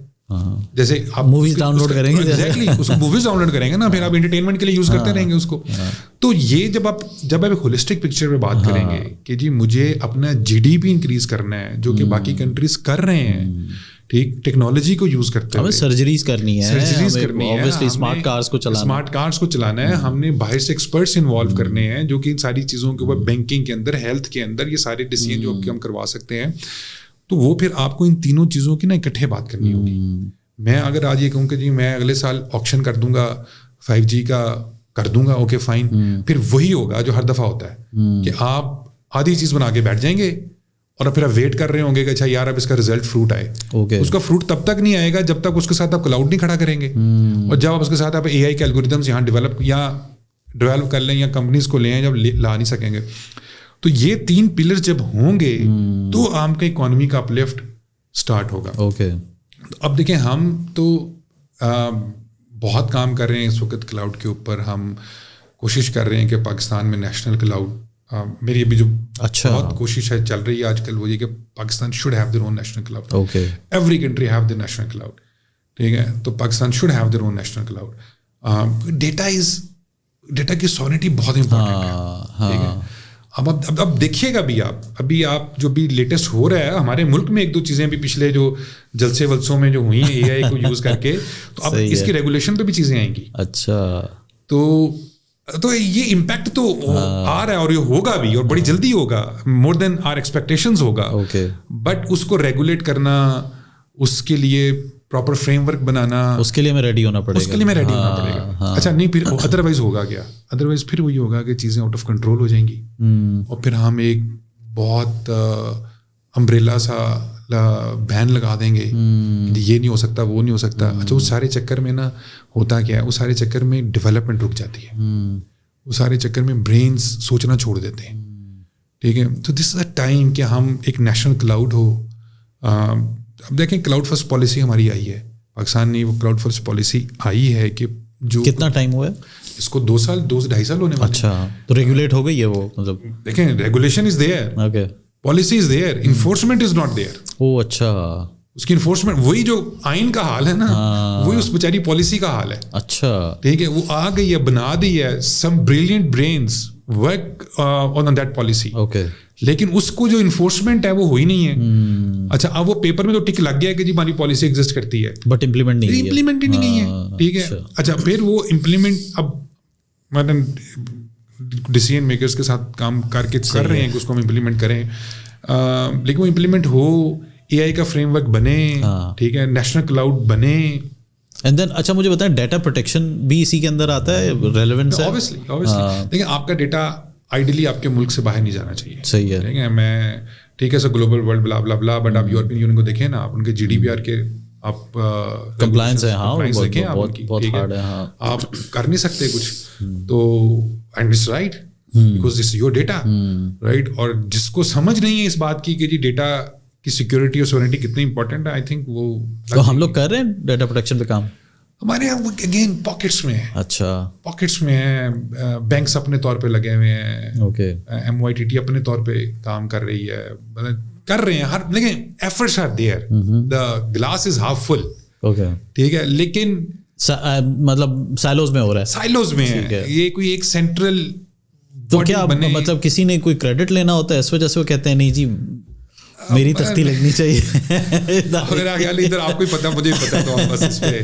جیسے آپ موویز ڈاؤن لوڈ کریں گے, ایگزیکٹلی اس کو موویز ڈاؤن لوڈ کریں گے نا, پھر آپ انٹرٹینمنٹ کے لیے یوز کرتے رہیں گے اس کو. تو یہ جب آپ ایک ہولسٹک پکچر پہ بات کریں گے کہ جی مجھے اپنا GDP انکریز کرنا ہے, جو کہ باقی کنٹریز کر رہے ہیں, ٹھیک, ٹیکنالوجی کو یوز کرتے ہوئے سرجریز کرنی ہے, اسمارٹ کارز کو چلانا ہے, ہم نے باہر سے ایکسپرٹس انوالو کرنے ہیں جو کہ ان ساری چیزوں کے اوپر, بینکنگ کے اندر, ہیلتھ کے اندر, یہ سارے ڈیسیجن جو ہم کروا سکتے ہیں. تو وہ پھر آپ کو ان تینوں چیزوں کی نا اکٹھے بات کرنی ہوگی. میں اگر آج یہ کہوں کہ جی میں اگلے سال آکشن کر دوں گا 5G کا, کر دوں گا, اوکے فائن, پھر وہی ہوگا جو ہر دفعہ ہوتا ہے کہ آپ آدھی چیز بنا کے بیٹھ جائیں گے اور پھر آپ ویٹ کر رہے ہوں گے کہ اچھا یار اب اس کا ریزلٹ فروٹ آئے. اس کا فروٹ تب تک نہیں آئے گا جب تک اس کے ساتھ آپ کلاؤڈ نہیں کھڑا کریں گے, اور جب آپ اس کے ساتھ آپ AI کے الگوریدمس یہاں ڈیولپ کر لیں یا کمپنیز کو لے آئیں, جب لا نہیں سکیں گے. تو یہ 3 پلر جب ہوں گے تو آپ کا اکانومی کا اپلفٹ اسٹارٹ ہوگا. اب دیکھیں ہم تو بہت کام کر رہے ہیں اس وقت کلاؤڈ کے اوپر. ہم کوشش کر رہے ہیں کہ پاکستان میں نیشنل کلاؤڈ, میری ابھی جو بہت کوشش ہے چل رہی ہے آج کل وہ یہ کہ Pakistan should have their own national cloud. Every country have their national cloud, ٹھیک ہے. تو Pakistan should have their own national cloud. Data کی سورنٹی بہت امپورٹنٹ ہے, ٹھیک ہے. اب دیکھیے گا بھی آپ, ابھی آپ جو بھی لیٹسٹ ہو رہا ہے ہمارے ملک میں, 1-2 چیزیں بھی پچھلے جو جلسے ولسوں میں جو ہوئی ہیں AI کو یوز کر کے, تو اب اس کی ریگولیشن پہ بھی چیزیں آئیں گی. اچھا, تو یہ امپیکٹ تو آ رہا ہے اور یہ ہوگا بھی, اور بڑی جلدی ہوگا, مور دین آر ایکسپیکٹیشنز ہوگا. بٹ اس کو ریگولیٹ کرنا, اس کے لیے پراپر فریم ورک بنانا, اس کے لیے میں ریڈی ہونا پڑے گا. اچھا نہیں, پھر ادروائز ہوگا کیا, ادروائز پھر وہی ہوگا کہ چیزیں آؤٹ آف کنٹرول ہو جائیں گی, اور پھر ہم ایک بہت امبریلا سا بین لگا دیں گے, یہ نہیں ہو سکتا, وہ نہیں ہو سکتا. اچھا اس سارے چکر میں نا ہوتا کیا ہے, اس سارے چکر میں ڈیولپمنٹ رک جاتی ہے, اس سارے چکر میں برینز سوچنا چھوڑ دیتے ہیں, ٹھیک ہے. تو دس از اے ٹائم کہ ہم ایک نیشنل کلاؤڈ ہو. اب دیکھیں کلاؤڈ فرسٹ پالیسی ہماری آئی ہے, پاکستان نے وہ کلاؤڈ فرسٹ پالیسی آئی ہے کہ جو کتنا ٹائم ہوا ہے اس کو, 2-2.5 سال ہونے والے. اچھا, تو ریگولیٹ ہو گئی ہے وہ, مطلب دیکھیں regulation is there, policy is there, enforcement is not there. Oh اچھا, اس کی انفورسمنٹ وہی جو آئین کا حال ہے نا, وہی اس بیچاری پالیسی کا حال ہے. اچھا ٹھیک ہے, وہ آ گئی ہے, بنا دی ہے, some brilliant brains work on that policy, لیکن اس کو جو انفورسمنٹ ہے وہ ہوئی نہیں ہے. اچھا, اب وہ پیپر میں تو ٹک لگ گیا ہے کہ جی ہماری پالیسی ایگزسٹ کرتی ہے, بٹ امپلیمنٹ ہی نہیں ہے. ٹھیک ہے. اچھا, پھر وہ امپلیمنٹ, اب ڈیسیژن میکرز کے ساتھ کام کر کے کر رہے ہیں کہ اس کو ہم امپلیمنٹ کریں, لیکن وہ امپلیمنٹ ہو, AI کا فریم ورک بنے, ٹھیک ہے, نیشنل کلاؤڈ بنے. اینڈ دین اچھا مجھے بتائیں ڈیٹا پروٹیکشن بھی اسی کے اندر آتا ہے, ریلیونس ہے. obviously دیکھیں آپ کا ڈیٹا آئیڈیلی آپ کے ملک سے باہر نہیں جانا چاہیے. صحیح ہے, ٹھیک ہے. میں ٹھیک ہے سر گلوبل ورلڈ بلا بلا بلا, بٹ آپ یورپین یونین کو دیکھیں نا, آپ ان کے GDPR کے آپ کمپلائنس ہے, دیکھیں آپ کر نہیں سکتے کچھ. تو and it's right because this your data, right. اور جس کو سمجھ نہیں ہے اس بات کی کہ جی ڈیٹا کی سیکورٹی اور سورنٹی کتنی امپورٹنٹ ہے, آئی تھنک وہ ہم لوگ کر رہے ہیں ڈیٹا پروٹیکشن پہ کام. ہمارے یہاں اگین پاکٹس میں ہے. اچھا, پاکٹس میں ہے, بینکس اپنے طور پہ لگے ہوئے ہیں, MYTT اپنے طور پہ کام کر رہی ہے, کر رہے ہیں ہر, لیکن efforts are there, the glass is half full. ٹھیک ہے, لیکن مطلب سائلوز میں ہو رہا ہے, سائلوز میں ہے, یہ کوئی ایک سینٹرل. تو کیا مطلب کسی نے کوئی کریڈٹ لینا ہوتا ہے اس وجہ سے وہ کہتے ہیں نہیں جی میری تختی لگنی چاہیے؟ ادھر آپ کو پتا, مجھے پتا, تو بس اس پہ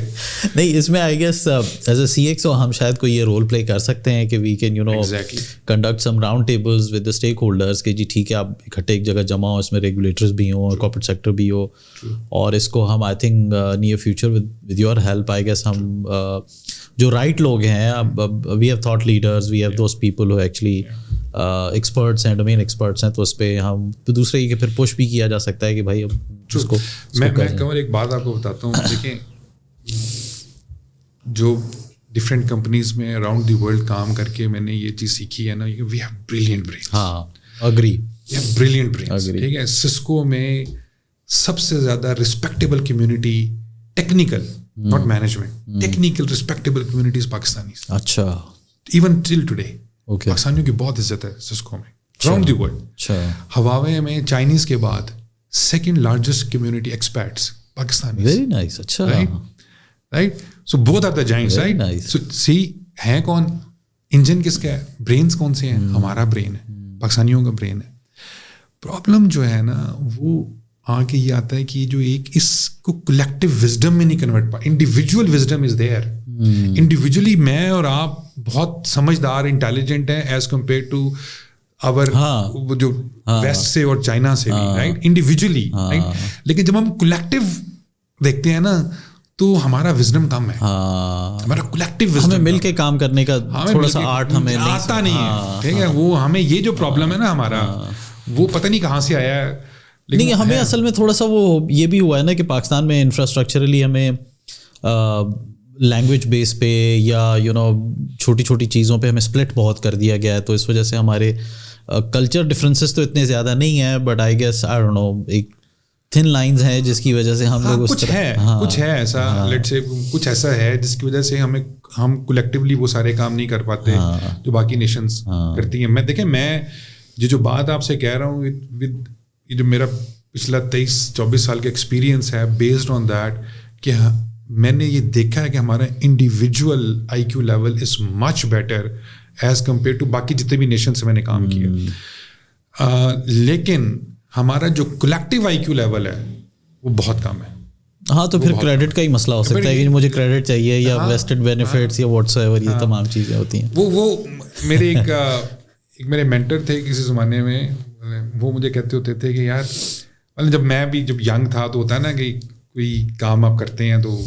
نہیں, اس میں I guess as a C X ہم شاید کوئی یہ رول پلے کر سکتے ہیں کہ we can you know conduct some round tables with the stakeholders کہ جی ٹھیک ہے آپ اکٹھے ایک جگہ جمع ہو, اس میں ریگولیٹرز بھی ہوں اور کارپوریٹ سیکٹر بھی ہو, اور اس کو ہم I think near future with your help I guess ہم جو رائٹ لوگ ہیں, we have thought leaders, we have those people who actually experts ہیں, ڈومین ایکسپرٹس ہیں, تو اس پہ ہم تو دوسرے کہ پھر پش بھی کیا جا سکتا ہے کہ بھائی اب اس کو. میں کمر ایک بات آپ کو بتاتا ہوں, دیکھیں جو ڈفرینٹ کمپنیز میں اراؤنڈ دی ورلڈ کام کر کے میں نے یہ چیز سیکھی ہے نا, وی ہیو بریلینٹ برینس. ہاں agree, we have brilliant brains. ٹھیک ہے, سسکو میں سب سے زیادہ respectable community technical, not management, technical respectable communities Pakistani. اچھا, ایون ٹل ٹوڈے پاکستانیوں کی بہت عزت ہے سسکو میں اراؤنڈ دی ورلڈ. ہواوے میں چائنیز کے بعد second largest community expats Pakistani. Very nice. اچھا, right. So both are the giants, right. So سی ہے کون, انجن کس کا ہے, برینس کون سے ہیں, ہمارا برین ہے, پاکستانیوں کا برین ہے. پرابلم جو ہے نا وہ آ کے یہ آتا ہے کہ جو ایک اس کو کلیکٹیو وزڈم میں نہیں کنورٹ پا. Individual wisdom is there. Individually میں اور آپ بہت سمجھدار انٹیلیجنٹ ہیں ایز کمپیئر ٹو اور جو ویسٹ سے اور چائنا سے بھی, رائٹ, انڈیویجولی, رائٹ. لیکن جب ہم کلیکٹیو دیکھتے ہیں نا تو ہمارا وزڈم کم ہے, ہمارا کلیکٹیو وزڈم. ہمیں مل کے کام کرنے کا تھوڑا سا آرٹ ہمیں آتا نہیں ہے. ٹھیک ہے, وہ ہمیں یہ جو پرابلم ہے نا ہمارا, وہ پتہ نہیں کہاں سے آیا ہے. نہیں, ہمیں اصل میں تھوڑا سا وہ یہ بھی ہوا ہے نا کہ پاکستان میں انفراسٹرکچرلی ہمیں لینگویج بیس پہ یا یو نو چھوٹی چھوٹی چیزوں پہ ہمیں اسپلٹ بہت کر دیا گیا ہے, تو اس وجہ سے ہمارے کلچر ڈفرینسز تو اتنے زیادہ نہیں ہیں, but I guess I don't know ایک تھن لائنز ہیں جس کی وجہ سے ہم لوگ کچھ ہے ایسا, لیٹ سے کچھ ایسا ہے جس کی وجہ سے ہم کولیکٹیولی وہ سارے کام نہیں کر پاتے جو باقی نیشنز کرتی ہیں. میں دیکھیں, میں جو بات آپ سے کہہ رہا ہوں ود یہ جو میرا پچھلا 23-24 سال کا ایکسپیرینس ہے, بیسڈ آن دیٹ کہ میں نے یہ دیکھا ہے کہ ہمارا individual I Q level is much better as compare to باقی جتنے بھی نیشن سے میں نے کام کیا, لیکن ہمارا جو کلیکٹیو آئی کیو لیول ہے وہ بہت کم ہے. ہاں, تو پھر کریڈٹ کا ہی مسئلہ ہو سکتا ہے کہ مجھے کریڈٹ چاہیے یا ویسٹڈ بینیفٹس یا واٹس ایور, یہ تمام چیزیں ہوتی ہیں. وہ میرے ایک میرے مینٹر تھے کسی زمانے میں, وہ مجھے کہتے ہوتے تھے کہ یار, مطلب جب ینگ تھا تو ہوتا ہے نا کہ کوئی کام آپ کرتے ہیں تو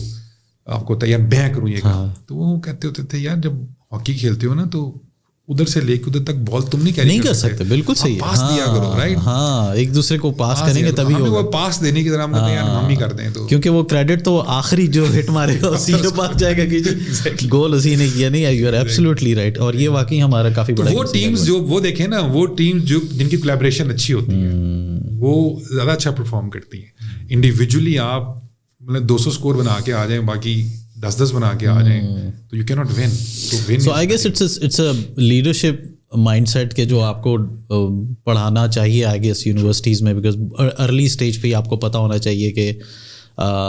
آپ کو ہوتا ہے یار میں کروں یہ کام, تو وہ کہتے ہوتے تھے یار جب ہاکی کھیلتے ہو نا تو ادھر سے لے کے ادھر تک بال تم نہیں کر سکتے. بالکل صحیح, پاس دیا کرو, رائٹ. ہاں, ایک دوسرے کو پاس کریں گے تبھی ہوگا. وہ پاس دینے کی طرح ہم کہتے ہیں یار ہم ہی کر دیں, تو کیونکہ وہ کریڈٹ تو آخری جو ہٹ مارے گا اسی کے پاس جائے گا کہ گول اسی نے کیا. نہیں, یو آر ایبسلیوٹلی رائٹ, اور یہ واقعی ہمارا کافی بڑا. وہ ٹیمز جو وہ دیکھیں نا, وہ ٹیمز جو جن کی کولیبریشن اچھی ہوتی ہے وہ زیادہ اچھا پرفارم کرتی ہیں. انڈیویجولی آپ مطلب 200 اسکور بنا کے آ جائیں, باقی 10 بنا کے آ جائیں, تو you key not one. So I guess it's a leadership mindset کے جو آپ کو پڑھانا چاہیے آئی گیس یونیورسٹیز میں, بیکاز ارلی اسٹیج پہ ہی آپ کو پتہ ہونا چاہیے کہ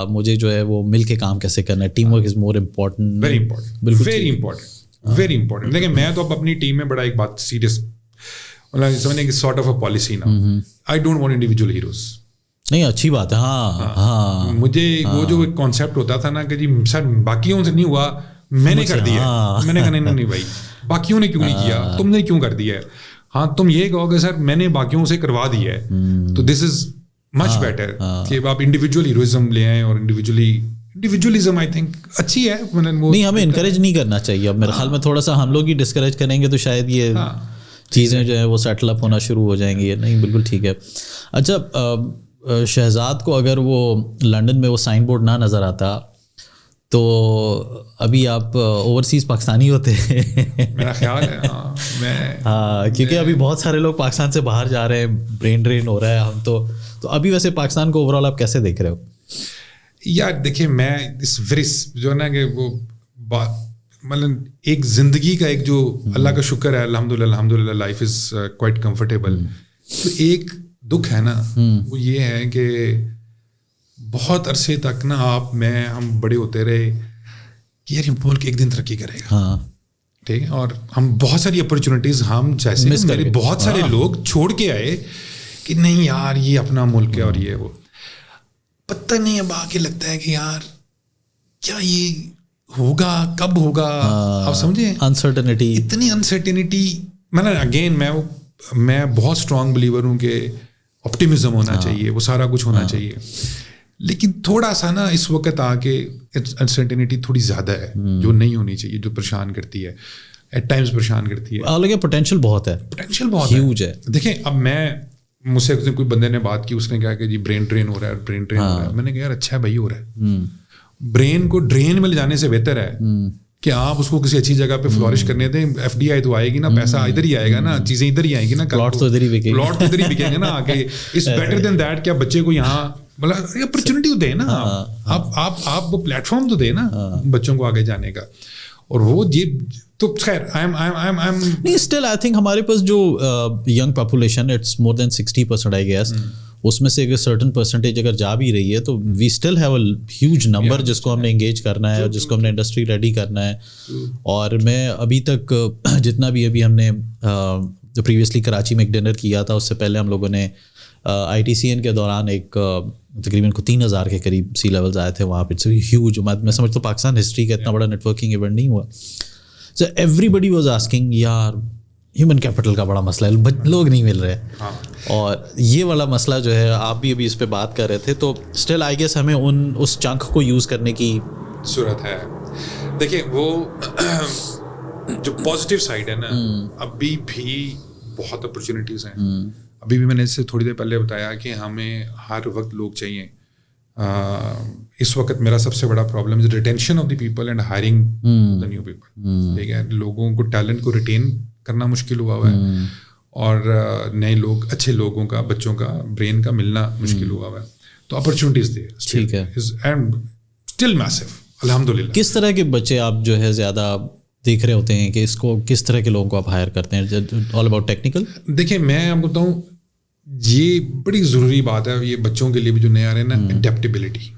مجھے جو ہے وہ مل کے کام کیسے کرنا ہے. Team work is more important. Very important, بالکل ویری امپورٹنٹ, ویری امپورٹنٹ. دیکھیں, میں تو اب اپنی ٹیم میں بڑا ایک بات سیریس مطلب سمجھنے کی سارٹ آف اے پالیسی نا, I don't want individual heroes. نہیں, اچھی بات ہے. ہاں, مجھے وہ جو ایک کانسیپٹ ہوتا تھا نا کہ جی سر باقیوں سے نہیں ہوا میں نے کر دیا, میں نے کہا نہیں بھائی باقیوں نے کیوں نہیں کیا, تم نے کیوں کر دیا ہے. ہاں, تم یہ کہو گے سر میں نے باقیوں سے کروا دیا ہے, تو دس از مچ بیٹر کہ آپ انڈیویجول ہیروئزم لے آئیں. اور انڈیویجولیزم آئی تھنک اچھی ہے, نہیں ہمیں انکریج نہیں کرنا چاہیے. اب میرے خیال میں تھوڑا سا ہم لوگ ہی ڈسکریج کریں گے تو شاید یہ چیزیں جو ہیں وہ سیٹل اپ ہونا شروع ہو جائیں گی. نہیں, بالکل ٹھیک ہے. اچھا, شہزاد کو اگر وہ لنڈن میں وہ سائن بورڈ نہ نظر آتا تو ابھی آپ اوورسیز پاکستانی ہوتے میرا خیال ہے. ہاں, کیونکہ ابھی بہت سارے لوگ پاکستان سے باہر جا رہے ہیں, برین ڈرین ہو رہا ہے. ہم تو ابھی ویسے پاکستان کو اوور آل آپ کیسے دیکھ رہے ہو؟ یار دیکھیں, میں اس ویری جو ہے نا کہ وہ مطلب ایک زندگی کا ایک جو اللہ کا شکر ہے, الحمد للہ لائف از کوائٹ کمفرٹیبل. تو ایک دکھ ہے نا, وہ یہ ہے کہ بہت عرصے تک نا ہم بڑے ہوتے رہے کہ یار یہ ملک ایک دن ترقی کرے گا. ہاں ٹھیک ہے. اور ہم بہت ساری اپرچونیٹیز ہم جیسے میرے بہت سارے لوگ چھوڑ کے آئے کہ نہیں یار یہ اپنا ملک ہے اور یہ وہ. پتہ نہیں اب آ کے لگتا ہے کہ یار کیا یہ ہوگا, کب ہوگا, آپ سمجھیں انسرٹنٹی, اتنی انسرٹنٹی. اگین میں بہت اسٹرانگ بلیور ہوں کہ آپٹیمزم ہونا چاہیے, وہ سارا کچھ ہونا چاہیے, لیکن تھوڑا سا نا اس وقت آ کے انسرٹنٹی تھوڑی زیادہ ہے جو نہیں ہونی چاہیے, جو پریشان کرتی ہے, ایٹ ٹائمز پریشان کرتی ہے. لیکن پوٹینشیل بہت ہے, پوٹینشیل بہت ہیوج ہے. دیکھیں اب مجھ سے کوئی بندے نے بات کی, اس نے کہا کہ جی برین ڈرین ہو رہا ہے, برین ڈرین ہو رہا ہے. میں نے کہا یار اچھا ہے بھائی, ہو رہا ہے. برین کو ڈرین میں لے جانے سے بہتر ہے کہ آپ اس کو کسی اچھی جگہ پہ فلورش کرنے دیں. ایف ڈی آئی تو آئے گی نا, پیسہ ادھر ہی آئے گا نا, چیزیں ادھر ہی آئیں گی نا, پلاٹ تو ادھر ہی بکیں گے نا آ کے. اٹس بیٹر دین دیٹ کہ آپ بچے کو یہاں مطلب اپرچونیٹی تو دیں نا, آپ وہ پلیٹ فارم تو دیں نا بچوں کو آگے جانے کا. اور وہ یہ تو خیر نہیں, اسٹل آئی تھنک ہمارے پاس جو young population it's more than 60% I guess, اس میں سے اگر سرٹن پرسنٹیج اگر جا بھی رہی ہے تو we still have a huge number جس کو ہم نے انگیج کرنا ہے اور جس کو ہم نے انڈسٹری ریڈی کرنا ہے. اور میں ابھی تک جتنا بھی ابھی ہم نے پریویسلی کراچی میں ایک ڈنر کیا تھا, اس سے پہلے ہم لوگوں نے ITCN کے دوران ایک تقریباً 3,000 کے قریب سی لیولز آئے تھے وہاں پہ. It's huge. میں سمجھتا ہوں پاکستان ہسٹری کا اتنا بڑا نیٹ ورکنگ ایونٹ نہیں ہوا. So everybody was asking یار ہیومن کیپٹل کا بڑا مسئلہ ہے, لوگ نہیں مل رہے. اور یہ والا مسئلہ جو ہے آپ بھی ابھی اس پہ بات کر رہے تھے, تو اسٹل آئی گیس ہمیں اس چنک کو یوز کرنے کی ضرورت ہے. دیکھیں وہ جو پازیٹیو سائڈ ہے نا, ابھی بھی بہت اپرچونیٹیز ہیں. ابھی بھی میں نے اس سے تھوڑی دیر پہلے بتایا کہ ہمیں ہر وقت لوگ چاہیے. اس وقت میرا سب سے بڑا problem is retention of the people and hiring the new people. ٹھیک ہے, لوگوں کو ٹیلنٹ کو ریٹین کرنا مشکل ہوا ہے, اور نئے لوگ, اچھے لوگوں کا, بچوں کا, برین کا ملنا مشکل ہوا ہے. تو اپرچونیٹیز دے, ٹھیک ہے, اینڈ اسٹل میسو الحمد للہ. کس طرح کے بچے آپ جو ہے زیادہ دیکھ رہے ہوتے ہیں کہ اس کو کس طرح کے لوگوں کو آپ ہائر کرتے ہیں, آل اباؤٹ ٹیکنیکل؟ دیکھیں میں آپ کو بتاؤں, یہ بڑی ضروری بات ہے یہ بچوں کے لیے بھی جو نئے آ رہے ہیں نا, اڈیپٹیبلٹی.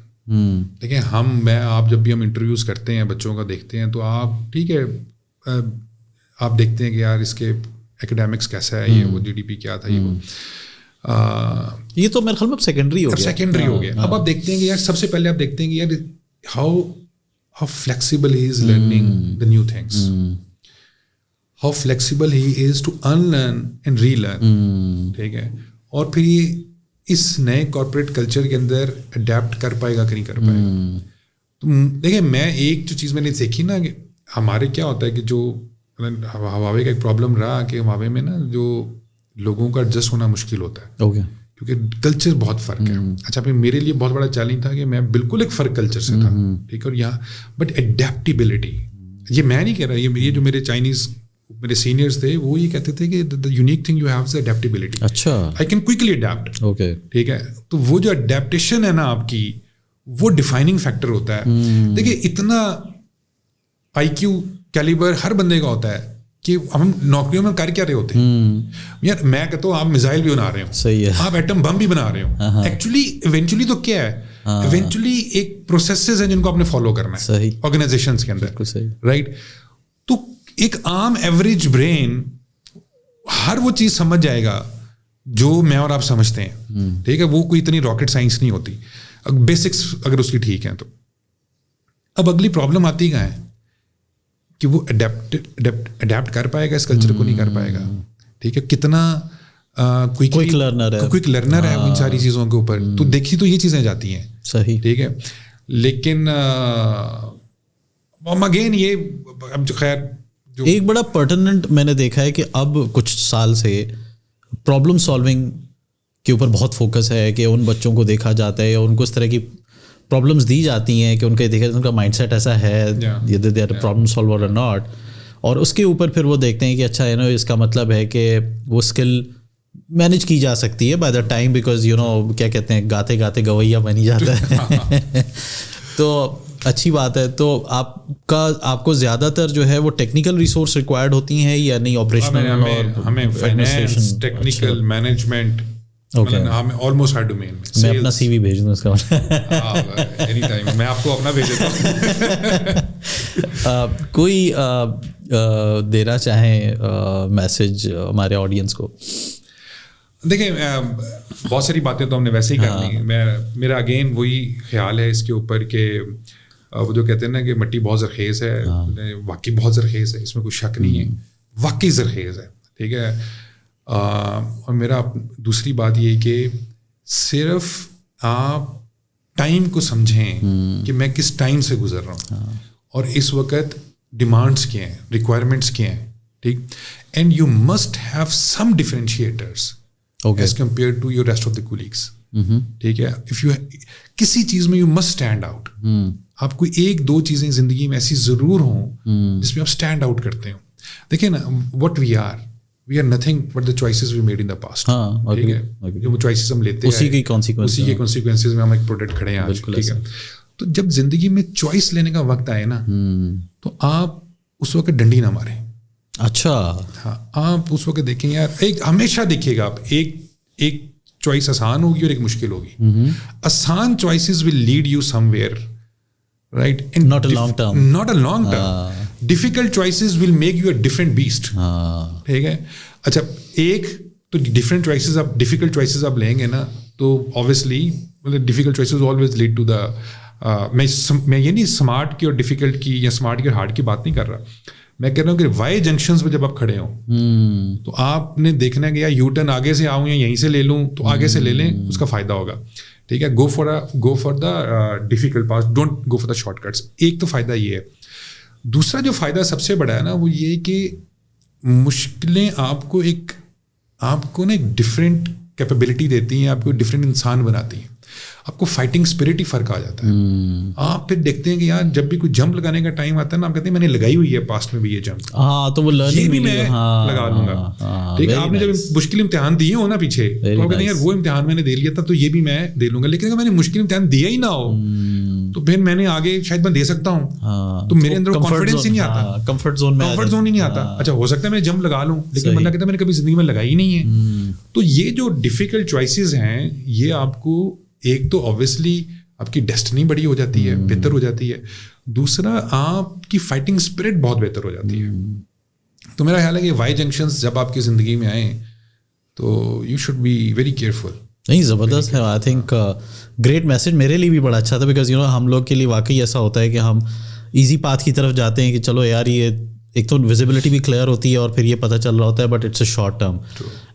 دیکھیں آپ جب بھی ہم انٹرویوز کرتے ہیں بچوں کا دیکھتے ہیں تو آپ ٹھیک ہے آپ دیکھتے ہیں کہ یار اس کے ایکڈیمکس کیسا ہے, یہ وہ GDP کیا تھا, یہ تو میرے خیال میں سیکنڈری ہو گیا. اب آپ دیکھتے ہیں کہ یار سب سے پہلے آپ دیکھتے ہیں کہ یار how flexible he is learning the new things, how flexible he is to unlearn and relearn. ٹھیک ہے, اور پھر یہ اس نئے کارپوریٹ کلچر کے اندر اڈیپٹ کر پائے گا کہ نہیں کر پائے گا. تو دیکھیں میں ایک جو چیز میں نے دیکھی نا کہ ہمارے کیا ہوتا ہے کہ جو ہواوے کا ایک پرابلم رہا کہ ہواوے میں نا جو لوگوں کا ایڈجسٹ ہونا مشکل ہوتا ہے, کیونکہ کلچر بہت فرق ہے. اچھا پھر میرے لیے بہت بڑا چیلنج تھا کہ میں بالکل ایک فرق کلچر سے تھا, ٹھیک ہے, اور یہاں بٹ اڈیپٹیبلٹی, یہ میں نہیں کہہ رہا, یہ جو میرے چائنیز میرے سینئرس تھے وہ یہ کہتے تھے کہ the unique thing you have is adaptability. اچھا, آئی کین کوئکلی اڈیپٹ. ٹھیک ہے, تو وہ جو اڈیپٹیشن ہے نا آپ کی, وہ ڈیفائننگ فیکٹر ہوتا ہے. دیکھیے اتنا IQ کیلیبر ہر بندے کا ہوتا ہے کہ ہم نوکریوں میں کر کیا رہے ہوتے ہیں. یار میں کہتا ہوں آپ میزائل بھی بنا رہے ہو, صحیح ہے, آپ ایٹم بم بھی بنا رہے ہو. ایکچولی ایونچولی تو کیا ہے, ایونچولی ایک پروسیسز ہیں جن کو آپ نے فالو کرنا ہے آرگنائزیشنس کے اندر, رائٹ. تو ایک عام ایوریج برین ہر وہ چیز سمجھ جائے گا جو میں اور آپ سمجھتے ہیں. ٹھیک ہے, وہ کوئی اتنی راکٹ سائنس نہیں ہوتی, بیسکس اگر اس کی ٹھیک ہیں تو. اب اگلی پرابلم آتی کہاں ہے کہ وہ اڈیپٹ کر پائے گا اس کلچر کو, نہیں کر پائے گا. ٹھیک ہے, کتنا کوئک لرنر ہے ان ساری چیزوں کے اوپر. تو دیکھی تو یہ چیزیں جاتی ہیں, صحیح, ٹھیک ہے. لیکن اگین یہ اب جو خیر ایک بڑا پرٹننٹ میں نے دیکھا ہے کہ اب کچھ سال سے پرابلم سالونگ کے اوپر بہت فوکس ہے, کہ ان بچوں کو دیکھا جاتا ہے, ان کو اس طرح کی پرابلمس دی جاتی ہیں کہ ان کے دیکھا ان کا مائنڈ سیٹ ایسا ہے, دے آر پرابلم سالور اور ناٹ, اور اس کے اوپر پھر وہ دیکھتے ہیں کہ اچھا اس کا مطلب ہے کہ وہ اسکل مینیج کی جا سکتی ہے بائی دا ٹائم, بیکاز کیا کہتے ہیں گاتے گاتے گویا بنی جاتا ہے. تو اچھی بات ہے. تو آپ کو زیادہ تر جو ہے وہ ٹیکنیکل ریسورس ریکوائرڈ ہوتی ہیں یا نہیں, آپریشنل؟ ہمیں فائنانس, ٹیکنیکل, مینجمنٹ, آلموسٹ ہر ڈومین میں اپنا سی وی بھیج دوں اس کا اینی ٹائم میں آپ کو اپنا بھیج دیتا ہوں. کوئی دینا چاہیں میسج ہمارے آڈینس کو؟ دیکھیں بہت ساری باتیں تو ہم نے ویسے ہی کر لی. میرا اگین وہی خیال ہے اس کے اوپر کہ وہ جو کہتے ہیں نا کہ مٹی بہت زرخیز ہے, واقعی بہت زرخیز ہے, اس میں کوئی شک نہیں ہے, واقعی زرخیز ہے, ٹھیک ہے. اور میرا دوسری بات یہ کہ صرف آپ ٹائم کو سمجھیں کہ میں کس ٹائم سے گزر رہا ہوں اور اس وقت ڈیمانڈس کیا ہیں, ریکوائرمنٹس کیا ہیں, ٹھیک. And you must have some differentiators as compare to your rest of the colleagues, ٹھیک ہے. اف یو کسی چیز میں یو مسٹ اسٹینڈ آؤٹ, آپ کو ایک دو چیزیں زندگی میں ایسی ضرور ہوں جس میں آپ اسٹینڈ آؤٹ کرتے ہوں. دیکھیں نا, what we are nothing but the choices we made in the past. ٹھیک ہے, جو choices ہم لیتے ہیں اسی کے consequences میں ہم ایک پروڈکٹ کھڑے ہیں آج, ٹھیک ہے. تو جب زندگی میں چوائس لینے کا وقت آئے نا تو آپ اس وقت ڈنڈی نہ ماریں. اچھا, ہاں, آپ اس وقت دیکھیں یار, ایک ہمیشہ دیکھیے گا آپ, ایک چوائس آسان ہوگی اور ایک مشکل ہوگی. آسان choices will lead you somewhere, right? Not a long term. Not a long term. Difficult choices will make you a different beast. ٹھیک ہے. اچھا, ایک تو ڈفرینٹ چوائسیز آپ ڈیفیکلٹ چوائسیز آپ لیں گے نا تو اوبیسلی مطلب difficult choices always lead to the, میں یہ نہیں اسمارٹ کی اور ڈیفیکلٹ کی یا اسمارٹ کی اور ہارڈ کی بات نہیں کر رہا. میں کہہ رہا ہوں کہ وائی جنکشنز پہ جب آپ کھڑے ہوں تو آپ نے دیکھنا ہے کہ یا یو ٹرن آگے سے آؤں یا یہیں سے لے لوں, تو آگے سے لے لیں, اس کا فائدہ ہوگا, ٹھیک ہے. Go for the difficult pass, don't go for the short cuts. ایک تو فائدہ یہ ہے. دوسرا جو فائدہ سب سے بڑا ہے نا وہ یہ کہ مشکلیں آپ کو نا ایک ڈفرینٹ کیپیبلٹی دیتی ہیں, آپ کو ڈفرینٹ انسان بناتی ہیں. آپ کو فائٹنگ اسپرٹ ہی فرق آ جاتا ہے. آپ پھر دیکھتے ہیں کہ یار جب بھی کوئی جمپ لگانے کا ٹائم آتا ہے نا, آپ کہتے ہیں میں نے لگائی ہوئی ہے پاسٹ میں بھی یہ جمپ, تو وہ یہ بھی میں لگا لوں گا, ٹھیک ہے. آپ نے جب مشکل امتحان دیے ہو نا پیچھے, تو آپ کہتے ہیں یار وہ امتحان میں نے دے لیا تھا تو یہ بھی میں دے لوں گا. لیکن اگر میں نے مشکل امتحان دیا ہی نہ ہو تو پھر میں نے آگے شاید میں دے سکتا ہوں, تو میرے اندر کانفیڈنس ہی نہیں آتا, کمفرٹ زون ہی نہیں آتا. اچھا, ہو سکتا ہے میں جمپ لگا لوں, لیکن بندہ کہتا ہے میں نے کبھی زندگی میں لگائی نہیں ہے. تو یہ جو ڈیفیکلٹ چوائسیز ہیں یہ آپ کو ایک تو اوبیسلی آپ کی ڈیسٹنی بڑی ہو جاتی ہے, بہتر ہو جاتی ہے. دوسرا آپ کی فائٹنگ اسپرٹ بہت بہتر ہو جاتی ہے. تو میرا خیال ہے کہ وائی جنکشنز جب آپ کی زندگی میں آئیں تو you should be very careful. نہیں, زبردست ہے. I think great message. میرے لیے بھی بڑا اچھا تھا, بیکاز ہم لوگ کے لیے واقعی ایسا ہوتا ہے کہ ہم ایزی پاتھ کی طرف جاتے ہیں کہ چلو یار یہ ایک تو ویزیبلٹی بھی کلیئر ہوتی ہے اور پھر یہ پتہ چل رہا ہوتا ہے, but it's a short term.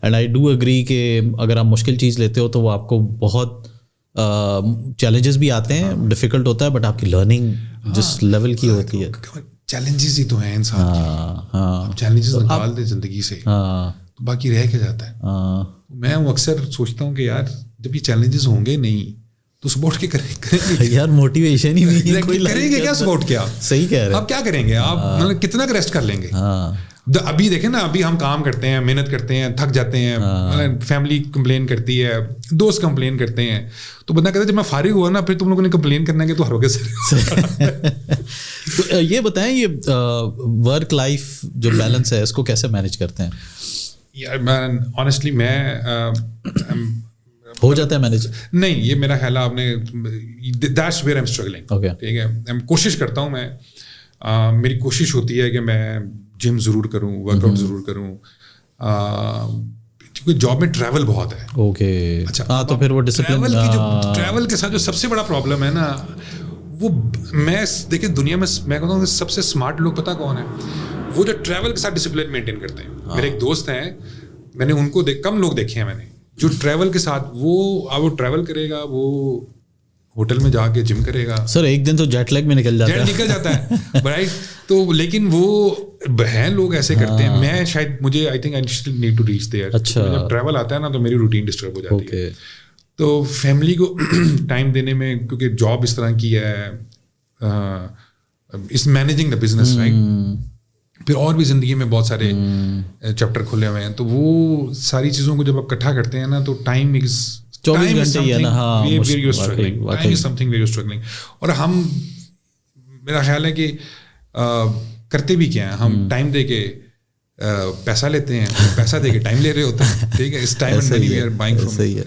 And I do agree کہ اگر آپ مشکل چیز لیتے ہو تو وہ آپ کو بہت چیلنجز بھی آتے ہیں, ڈیفیکلٹ ہوتا ہے, بٹ آپ کی لرننگ جس لیول کی ہوتی ہے. چیلنجز ہی تو ہیں انسان کی, چیلنجز نکال دے زندگی سے تو باقی رہ کے جاتا ہے. میں اکثر سوچتا ہوں کہ یار جب یہ چیلنجز ہوں گے نہیں تو سپورٹ کے کریں گے یار, موٹیویشن ہی نہیں ہے, کریں گے کیا سپورٹ کیا؟ صحیح کہہ رہے ہیں. آپ کیا کریں گے؟ آپ مطلب کتنا کا ریسٹ کر لیں گے؟ ابھی دیکھیں نا, ابھی ہم کام کرتے ہیں, محنت کرتے ہیں, تھک جاتے ہیں, فیملی کمپلین کرتی ہے, دوست کمپلین کرتے ہیں, تو بندہ کہتا ہے جب میں فارغ ہوا نا پھر تم لوگوں نے کمپلین کرنا ہے کہ تو ہر وقت. تو یہ بتائیں, یہ ورک لائف جو بیلنس ہے اس کو کیسے مینیج کرتے ہیں؟ یار میں آنیسٹلی میں ہو جاتا ہے مینیج؟ نہیں, یہ میرا خیال ہے آپ نے that's where I am struggling, ٹھیک ہے. کوشش کرتا ہوں میں, میری کوشش ہوتی ہے کہ میں جم ضرور کروں, ورک آؤٹ ضرور کروں, کیونکہ جاب میں ٹریول بہت ہے. اوکے, اچھا, تو پھر وہ ڈسپلن ٹریول کے ساتھ جو سب سے بڑا پرابلم ہے نا وہ, میں دیکھیں دنیا میں کہتا ہوں سب سے اسمارٹ لوگ پتہ کون ہیں؟ وہ جو ٹریول کے ساتھ ڈسپلن مینٹین کرتے ہیں. میرے ایک دوست ہیں, میں نے ان کو کم لوگ دیکھے ہیں میں نے, جو ٹریول کے ساتھ وہ ٹریول کرے گا, وہ ہوٹل میں جا کے جم کرے گا. سر ایک دن تو جیٹ لیگ میں نکل جاتا ہے رائٹ. تو لیکن وہ ہیں لوگ ایسے کرتے ہیں. میں شاید مجھے I think I still need to reach there. جب ٹریول آتا ہے نا تو میری روٹین ڈسٹرب ہو جاتی ہے. تو فیملی کو ٹائم دینے میں, کیونکہ جاب اس طرح کی ہے, اس مینیجنگ دا بزنس رائٹ, پھر اور بھی زندگی میں بہت سارے چیپٹر کھلے ہوئے ہیں, تو وہ ساری چیزوں کو جب آپ اکٹھا کرتے ہیں نا تو ٹائم 24 گھنٹے. اور ہم, میرا خیال ہے کہ کرتے بھی کیا ہیں ہم, ٹائم دے کے پیسہ لیتے ہیں, پیسہ دے کے ٹائم لے رہے ہوتے ہیں, ٹھیک ہے, اس time and money we are buying from. صحیح ہے.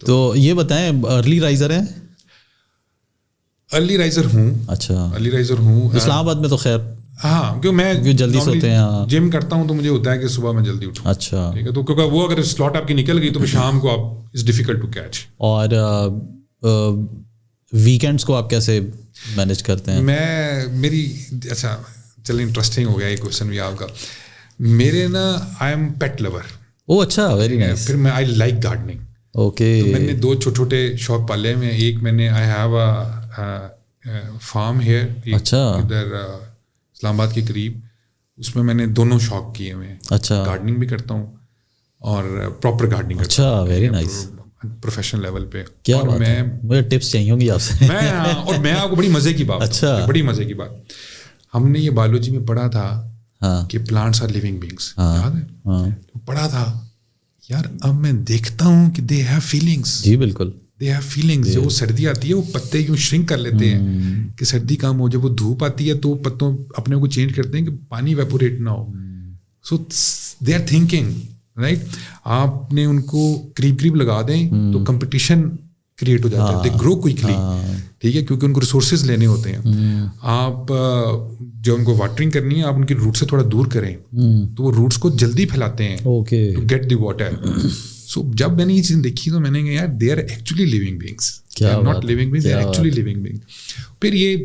تو یہ بتائیں ارلی رائزر ہیں؟ ارلی رائزر ہوں. اچھا, ارلی رائزر ہوں. اسلام آباد میں تو خیر ہاں, کیوں میں جلدی سوتے ہیں, جم کرتا ہوں تو مجھے ہوتا ہے کہ صبح میں جلدی اٹھوں. اچھا, ٹھیک ہے, تو کیونکہ وہ اگر سلاٹ آپ کی نکل گئی تو شام کو آپ اٹس ڈیفیکلٹ ٹو کیچ. اور ویکینڈس کو آپ کیسے مینیج کرتے ہیں؟ میری اچھا چلیں انٹرسٹنگ ہو گیا یہ کوشچن بھی آپ کا. میرے نا آئی ایم پیٹ لور. او اچھا, ویری نائس. پھر میں آئی لائک گارڈننگ. اوکے, میں نے 2 چھوٹے چھوٹے شوق پالے ہیں. ایک میں نے I have a farm here, اچھا, ادھر اسلام آباد کے قریب. اس میں نے دونوں شوق کیے ہوئے ہیں. اچھا, گارڈننگ بھی کرتا ہوں اور پراپر گارڈننگ کرتا ہوں. اچھا, ویری نائس, پروفیشنل لیول پہ. کیا بات ہے, مجھے ٹپس چاہیے ہوں گی آپ سے. اور میں آپ کو بڑی مزے کی بات, اچھا, بڑی مزے کی بات, ہم نے یہ بایولوجی میں پڑھا تھا کہ پلانٹس آر لیونگ بینگس, یاد ہے, پڑھا تھا یار. اب میں دیکھتا ہوں کہ دے ہیو فیلنگس. جی بالکل, دے ہیو فیلنگس. جب وہ سردی آتی ہے وہ پتے یوں شرنک کر لیتے ہیں کہ سردی کم ہو. جب وہ دھوپ آتی ہے تو پتوں اپنے کو چینج کرتے ہیں کہ پانی ویپوریٹ نہ ہو. سو دے آر تھنکنگ رائٹ. آپ نے ان کو قریب قریب لگا دیں تو کمپٹیشن کریٹ ہو جاتا ہے. دے گرو کوئکلی, ٹھیک ہے, کیونکہ ان کو ریسورسز لینے ہوتے ہیں. آپ جو ان کو واٹرنگ کرنی ہے آپ ان کی روٹ سے تھوڑا دور کریں تو وہ روٹس کو جلدی پھیلاتے ہیں ٹو گیٹ دی واٹر. سو جب میں نے یہ چیز دیکھی تو میں نے کہا یار they are actually living beings, they are not living beings, they are actually living being. پھر یہ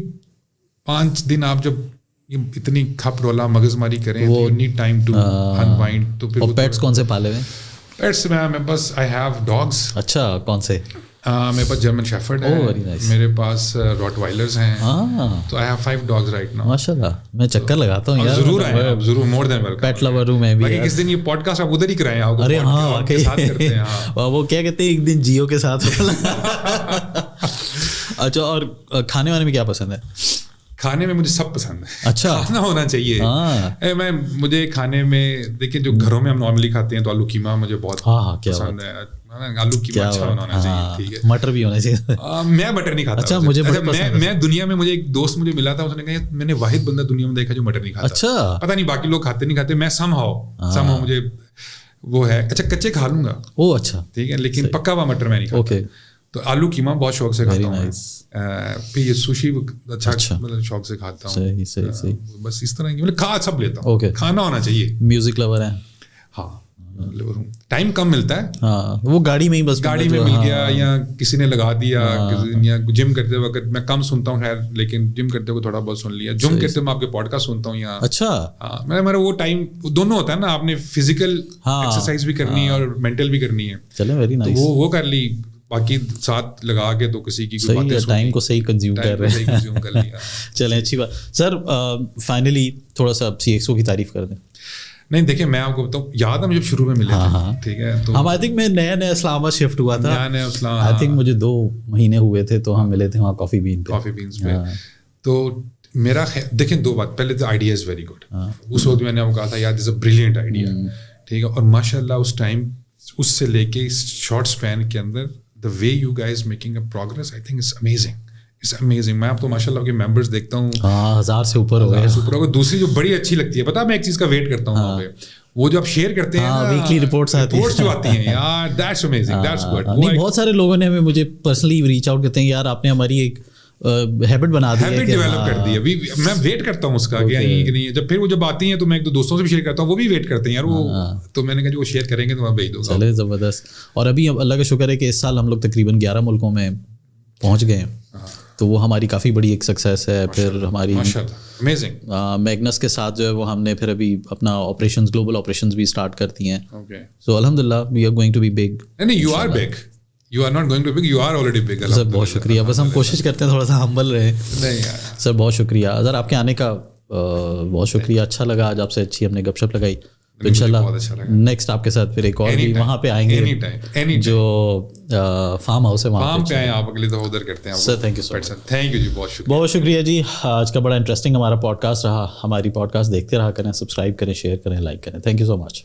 5 دن آپ جب یہ اتنی کھپ رولا مغز ماری کریں تو you need time to unwind. تو پھر پیٹس کون سے پالے ہوئے؟ پیٹس میں بس آئی ہیو ڈاگس. اچھا, کون سے؟ میرے پاس جرمن شیفرڈ ہے, میرے پاس راٹ وائلرز ہیں. تو I have 5 dogs right now. ماشاء اللہ, میں چکر لگاتا ہوں یار. ضرور آئیں آپ, ضرور, مور دین ویلکم. پیٹ لور ہوں میں بھی. باقی کس دن یہ پوڈ کاسٹ آپ ادھر ہی کرائیں. آپ ارے ہاں واقعی, وہ کیا کہتے ہیں ایک دن جیو کے ساتھ. اچھا, اور کھانے وانے میں کیا پسند ہے؟ کھانے میں مجھے سب پسند ہے. اچھا, کھانا ہونا چاہیے. مجھے کھانے میں دیکھیں جو گھروں میں ہم نارملی کھاتے ہیں تو آلو قیمہ مجھے بہت پسند ہے. آلو قیمہ اچھا ہونا چاہیے, ٹھیک ہے. مٹر بھی ہونا چاہیے. میں بٹر نہیں کھاتا. اچھا, مجھے میں دنیا میں مجھے ایک دوست مجھے ملا تھا, اس نے کہا میں نے واحد بندہ دنیا میں دیکھا جو مٹر نہیں کھاتا. اچھا, پتہ نہیں باقی لوگ کھاتے نہیں کھاتے, میں سم ہاؤ مجھے وہ ہے. اچھا, کچے کھا لوں گا. او اچھا, ٹھیک ہے, لیکن پکا ہوا مٹر میں نہیں کھاتا. اوکے, تو آلو قیمہ بہت شوق سے کھاتا ہوں. پھر یہ سوشی اچھا مطلب شوق سے کھاتا ہوں. صحیح. بس اس طرح کی مطلب کھا سب لیتا ہوں. کھانا ہونا چاہیے. میوزک لور ہیں؟ ہاں, ٹائم کم ملتا ہے. ہاں, وہ گاڑی میں ہی بس گاڑی میں مل گیا یا کسی نے لگا دیا, یا جم کرتے وقت میں کم سنتا ہوں خیر, لیکن جم کرتے ہوئے تھوڑا بہت سن لیا. جم کرتے میں آپ کے پوڈ کاسٹ سنتا ہوں. یا اچھا, ہاں, میرا وہ ٹائم دونوں ہوتا ہے نا, آپ نے فزیکل ایکسرسائز بھی کرنی ہے اور مینٹل بھی کرنی ہے. چلیں, ویری نائس. وہ کر لی, باقی ساتھ لگا کے تو کسی کی ٹائم کو صحیح کنزیوم کر رہے ہیں. چلیں, اچھی بات. سر فائنلی تھوڑا سا CXO کی تعریف کر دیں. نہیں دیکھیں, میں آپ کو بتاؤں, یاد ہے مجھے شروع میں ملے تھے, ٹھیک ہے, تو ہم آئی تھنک میں نیا اسلام آباد شفٹ ہوا تھا. آئی تھنک مجھے 2 مہینے ہوئے تھے, تو ہم ملے تھے وہاں کافی بینس پہ. تو میرا دیکھیں 2 بات, پہلے تو آئیڈیا از ویری گڈ. اس وقت میں نے آپ کو کہا تھا یار دس اے بریلینٹ آئیڈیا, ٹھیک ہے, اور ماشاء اللہ اس ٹائم اس سے لے کے اس شارٹ اسپین کے اندر the way you guys making a progress, I think it's amazing. It's amazing. میں آپ کو ماشاء اللہ کے ممبرس دیکھتا ہوں 1000 سے اوپر ہو گئے. دوسری جو بڑی اچھی لگتی ہے, پتا میں ایک چیز کا ویٹ کرتا ہوں وہاں پہ, وہ جو آپ شیئر کرتے ہیں ویکلی رپورٹس جو آتی ہیں یار, that's amazing, that's good. نہیں, بہت سارے لوگوں نے مجھے پرسنلی ریچ آؤٹ کرتے ہیں, یار آپ نے ہماری ایک ہیبٹ بنا دی ہے, ہیبٹ ڈیولپ کر دی ہے. میں ویٹ کرتا ہوں اس کا کہ نہیں, جب پھر وہ جب آتی ہیں تو میں 1-2 دوستوں سے بھی شیئر کرتا ہوں, وہ بھی ویٹ کرتے ہیں یار وہ, تو میں نے کہا جو وہ شیئر کریں گے تو میں بھیج دوں گا. چلے, زبردست. اور ابھی اللہ کا شکر ہے کہ اس سال ہم لوگ تقریباً 11 ملکوں میں پہنچ گئے ہیں, تو وہ ہماری کافی بڑی ایک سکسیس ہے. پھر ہماری میگنس کے ساتھ جو ہے وہ ہم نے پھر ابھی اپنا آپریشنز, گلوبل آپریشنز بھی اسٹارٹ کر دی ہیں. سو الحمد للہ we are going to be big. You are big, you are not going to big, you are already big. سر بہت شکریہ, بس ہم کوشش کرتے ہیں تھوڑا سا ہمبل رہے. نہیں سر, بہت شکریہ سر آپ کے آنے کا, بہت شکریہ. اچھا لگا آج آپ سے, اچھی ہم نے گپ شپ لگائی. تو انشاءاللہ نیکسٹ آپ کے ساتھ پھر ایک اور بھی وہاں پہ آئیں گے, جو فارم ہاؤس ہے وہاں پہ آئیں آپ, اگلے دفعہ ادھر کرتے ہیں. Sir thank you so much. Thank you جی, بہت شکریہ. بہت شکریہ جی. آج کا بڑا انٹرسٹنگ ہمارا پوڈ کاسٹ رہا. ہماری پوڈ کاسٹ دیکھتے رہا کریں, سبسکرائب کریں, شیئر کریں, لائک کریں. Thank you so much.